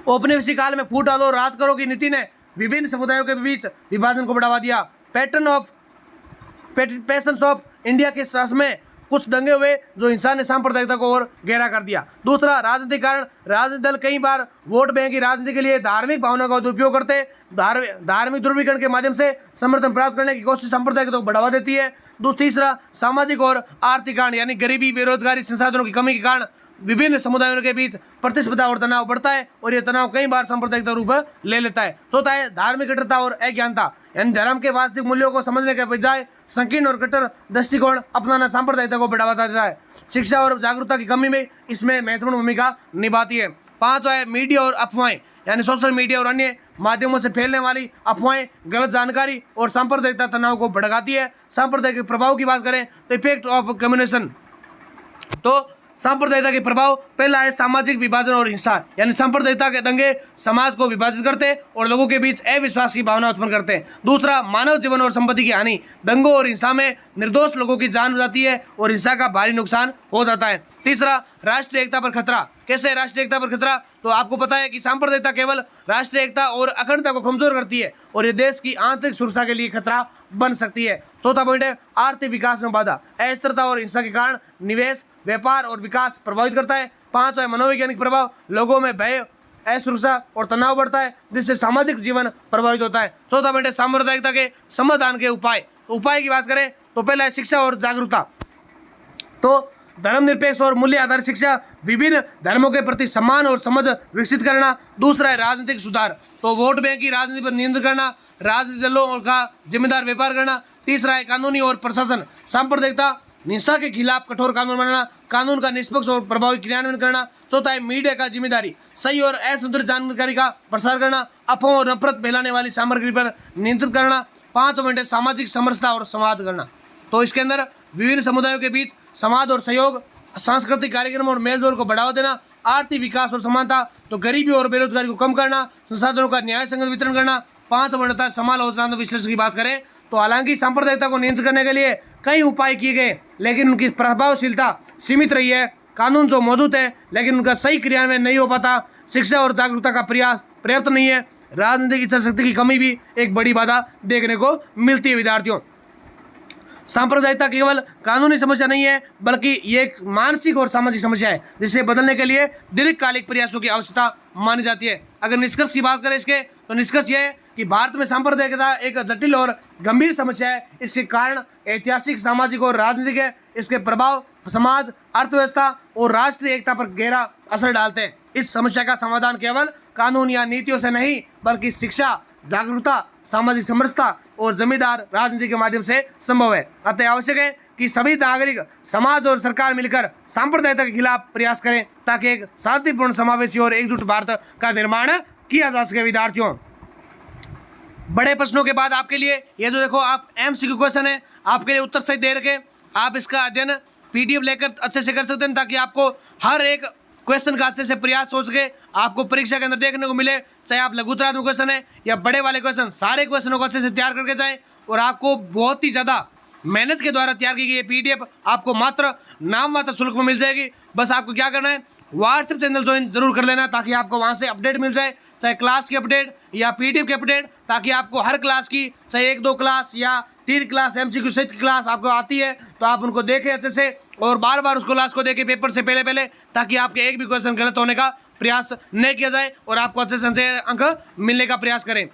औपनिवेशिक काल में फूट डालो राज करो की नीति ने विभिन्न समुदायों के बीच विभाजन को बढ़ावा दिया। पैशंस ऑफ इंडिया के शासन में कुछ दंगे हुए जो हिंसा ने सांप्रदायिकता को और गहरा कर दिया। दूसरा राजनीतिक कारण। राजनीतिक दल कई बार वोट बैंक की राजनीति के लिए धार्मिक भावना का दुरुपयोग करते, धार्मिक ध्रुवीकरण के माध्यम से समर्थन प्राप्त करने की कोशिश सांप्रदायिकता को बढ़ावा देती है। तीसरा सामाजिक और आर्थिक कारण, यानी गरीबी, बेरोजगारी, संसाधनों की कमी के कारण विभिन्न समुदायों के बीच प्रतिस्पर्धा और तनाव बढ़ता है और यह तनाव कई बार सांप्रदायिकता रूप ले लेता है। चौथा है धार्मिक कट्टरता और अज्ञानता, यानी धर्म के वास्तविक मूल्यों को समझने के बजाय संकीर्ण और कट्टर दृष्टिकोण अपनाना सांप्रदायिकता को बढ़ावा देता है। शिक्षा और जागरूकता की कमी में इसमें महत्वपूर्ण भूमिका निभाती है। पांचवा है मीडिया और अफवाहें, यानी सोशल मीडिया और अन्य माध्यमों से फैलने वाली अफवाहें गलत जानकारी और सांप्रदायिकता तनाव को भड़काती है। सांप्रदायिक प्रभाव की बात करें तो इफेक्ट ऑफ कम्युनिकेशन, तो सांप्रदायिकता के प्रभाव। पहला है सामाजिक विभाजन और हिंसा, यानी सांप्रदायिकता के दंगे समाज को विभाजित करते हैं और लोगों के बीच अविश्वास की भावना उत्पन्न करते हैं। दूसरा मानव जीवन और संपत्ति की हानि। दंगों और हिंसा में निर्दोष लोगों की जान जाती है और हिंसा का भारी नुकसान हो जाता है। तीसरा राष्ट्रीय एकता पर खतरा। कैसे राष्ट्रीय एकता पर खतरा? तो आपको पता है कि सांप्रदायिकता केवल राष्ट्रीय एकता और अखंडता को कमजोर करती है और ये देश की आंतरिक सुरक्षा के लिए खतरा बन सकती है। चौथा पॉइंट है आर्थिक विकास में बाधा। अस्थिरता और हिंसा के कारण निवेश, व्यापार और विकास प्रभावित करता है। पांचवा है मनोवैज्ञानिक प्रभाव। लोगों में भय, असुरक्षा और तनाव बढ़ता है जिससे सामाजिक जीवन प्रभावित होता है। चौथा पॉइंट है सांप्रदायिकता के समाधान के उपाय। तो उपाय की बात करें तो पहला है शिक्षा और जागरूकता। तो धर्मनिरपेक्ष और मूल्य आधारित शिक्षा, विभिन्न धर्मों के प्रति सम्मान और समझ विकसित करना। दूसरा है राजनीतिक सुधार। तो वोट बैंक की राजनीति पर नियंत्रण करना, राजनीतिक दलों का जिम्मेदार व्यापार करना। तीसरा है कानूनी और प्रशासन। सांप्रदायिकता हिंसा के खिलाफ कठोर कानून बनाना, कानून का निष्पक्ष और प्रभावी क्रियान्वयन करना। चौथा है मीडिया का जिम्मेदारी, सही और असंतुलित जानकारी का प्रसार करना, अफवाह और नफरत फैलाने वाली सामग्री पर नियंत्रित करना। पांचवा पॉइंट है सामाजिक समरसता और संवाद करना। तो इसके अंदर विभिन्न समुदायों के बीच संवाद और सहयोग, सांस्कृतिक कार्यक्रम और मेलजोल को बढ़ावा देना, आर्थिक विकास और समानता, तो गरीबी और बेरोजगारी को कम करना, संसाधनों का न्याय संगत वितरण करना। पांचवा पॉइंट होता है समालोचनात्मक विश्लेषण की बात करें तो हालांकि सांप्रदायिकता को नियंत्रित करने के लिए कई उपाय किए गए लेकिन उनकी प्रभावशीलता सीमित रही है। कानून जो मौजूद है लेकिन उनका सही क्रियान्वयन नहीं हो पाता। शिक्षा और जागरूकता का प्रयास पर्याप्त नहीं है। राजनीतिक इच्छा शक्ति की कमी भी एक बड़ी बाधा देखने को मिलती है। विद्यार्थियों, सांप्रदायिकता केवल कानूनी समस्या नहीं है बल्कि ये एक मानसिक और सामाजिक समस्या है जिसे बदलने के लिए दीर्घकालिक प्रयासों की आवश्यकता मानी जाती है। अगर निष्कर्ष की बात करें इसके तो निष्कर्ष यह है कि भारत में सांप्रदायिकता एक जटिल और गंभीर समस्या है। इसके कारण ऐतिहासिक, सामाजिक और राजनीतिक है। इसके प्रभाव समाज, अर्थव्यवस्था और राष्ट्रीय एकता पर गहरा असर डालते हैं। इस समस्या का समाधान केवल कानून या नीतियों से नहीं बल्कि शिक्षा, जागरूकता, सामाजिक समरसता और जमींदार राजनीति के माध्यम से संभव है। अतः आवश्यक है कि सभी नागरिक, समाज और सरकार मिलकर सांप्रदायिकता के खिलाफ प्रयास करें ताकि एक शांतिपूर्ण, समावेशी और एकजुट भारत का निर्माण किया जा सके। विद्यार्थियों, बड़े प्रश्नों के बाद आपके लिए ये जो देखो आप MCQ क्वेश्चन है, आपके लिए उत्तर सही दे रखे। आप इसका अध्ययन PDF लेकर अच्छे से कर सकते हैं ताकि आपको हर एक क्वेश्चन का अच्छे से प्रयास हो सके, आपको परीक्षा के अंदर देखने को मिले। चाहे आप लघुतरात्मक क्वेश्चन है या बड़े वाले क्वेश्चन, सारे क्वेश्चनों को अच्छे से तैयार करके जाएं और आपको बहुत ही ज़्यादा मेहनत के द्वारा तैयार की गई ये PDF आपको मात्र नाम मात्र शुल्क में मिल जाएगी। बस आपको क्या करना है, व्हाट्सएप चैनल ज्वाइन जरूर कर लेना ताकि आपको वहाँ से अपडेट मिल जाए, चाहे क्लास की अपडेट या PDF की अपडेट, ताकि आपको हर क्लास की, चाहे 1-2 क्लास या 3 क्लास MCQ सहित की क्लास आपको आती है तो आप उनको देखें अच्छे से और बार बार उस क्लास को देखें पेपर से पहले ताकि आपके एक भी क्वेश्चन गलत होने का प्रयास नहीं किया जाए और आपको अच्छे से अच्छे अंक मिलने का प्रयास करें।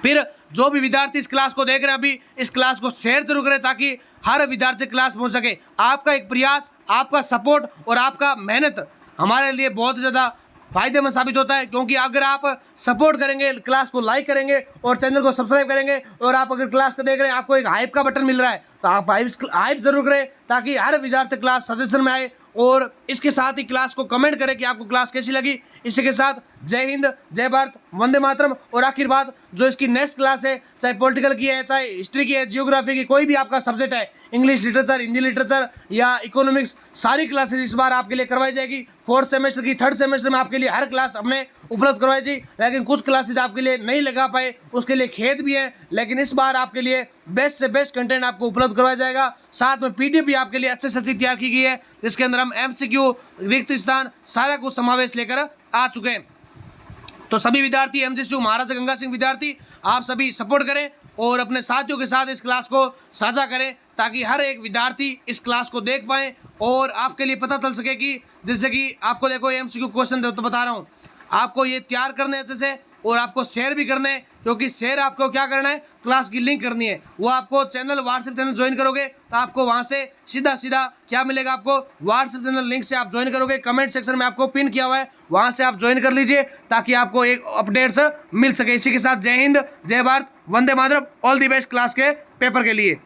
फिर जो भी विद्यार्थी इस क्लास को देख रहे हैं अभी, इस क्लास को शेयर जरूर करें ताकि हर विद्यार्थी क्लास पहुंच सके। आपका एक प्रयास, आपका सपोर्ट और आपका मेहनत हमारे लिए बहुत ज़्यादा फायदेमंद साबित होता है, क्योंकि अगर आप सपोर्ट करेंगे, क्लास को लाइक करेंगे और चैनल को सब्सक्राइब करेंगे और आप अगर क्लास को देख रहे हैं आपको एक हाइप का बटन मिल रहा है तो आप हाइप जरूर करें ताकि हर विद्यार्थी क्लास सजेशन में आए और इसके साथ ही क्लास को कमेंट करें कि आपको क्लास कैसी लगी। इसी के साथ जय हिंद, जय भारत, वंदे मातरम। और आखिर बात, जो इसकी नेक्स्ट क्लास है, चाहे पॉलिटिकल की है, चाहे हिस्ट्री की है, जियोग्राफी की, कोई भी आपका सब्जेक्ट है, इंग्लिश लिटरेचर, हिंदी लिटरेचर या इकोनॉमिक्स, सारी क्लासेज इस बार आपके लिए करवाई जाएगी। 4th सेमेस्टर की 3rd सेमेस्टर में आपके लिए हर क्लास हमने उपलब्ध करवाई थी, लेकिन कुछ क्लासेज आपके लिए नहीं लगा पाए, उसके लिए खेद भी है। लेकिन इस बार आपके लिए बेस्ट से बेस्ट कंटेंट आपको उपलब्ध करवाया जाएगा। साथ में पीडीएफ भी आपके लिए अच्छे से अच्छी तैयार की गई है, जिसके अंदर हम एमसीक्यू, रिक्त स्थान, सारा कुछ समावेश लेकर आ चुके हैं। तो सभी विद्यार्थी, एमजीएसयू महाराजा गंगा सिंह विद्यार्थी, आप सभी सपोर्ट करें और अपने साथियों के साथ इस क्लास को साझा करें, ताकि हर एक विद्यार्थी इस क्लास को देख पाए और आपके लिए पता चल सके कि जैसे कि आपको देखो एमसीक्यू क्वेश्चन तो बता रहा हूँ, आपको ये तैयार करने अच्छे से और आपको शेयर भी करना है, क्योंकि शेयर आपको क्या करना है, क्लास की लिंक करनी है। वो आपको चैनल, व्हाट्सएप चैनल ज्वाइन करोगे तो आपको वहाँ से सीधा सीधा क्या मिलेगा, आपको व्हाट्सएप चैनल लिंक से आप ज्वाइन करोगे। कमेंट सेक्शन में आपको पिन किया हुआ है, वहाँ से आप ज्वाइन कर लीजिए ताकि आपको एक अपडेट्स मिल सके। इसी के साथ जय हिंद, जय Bharat, Vande Mataram, all the best class के पेपर के लिए।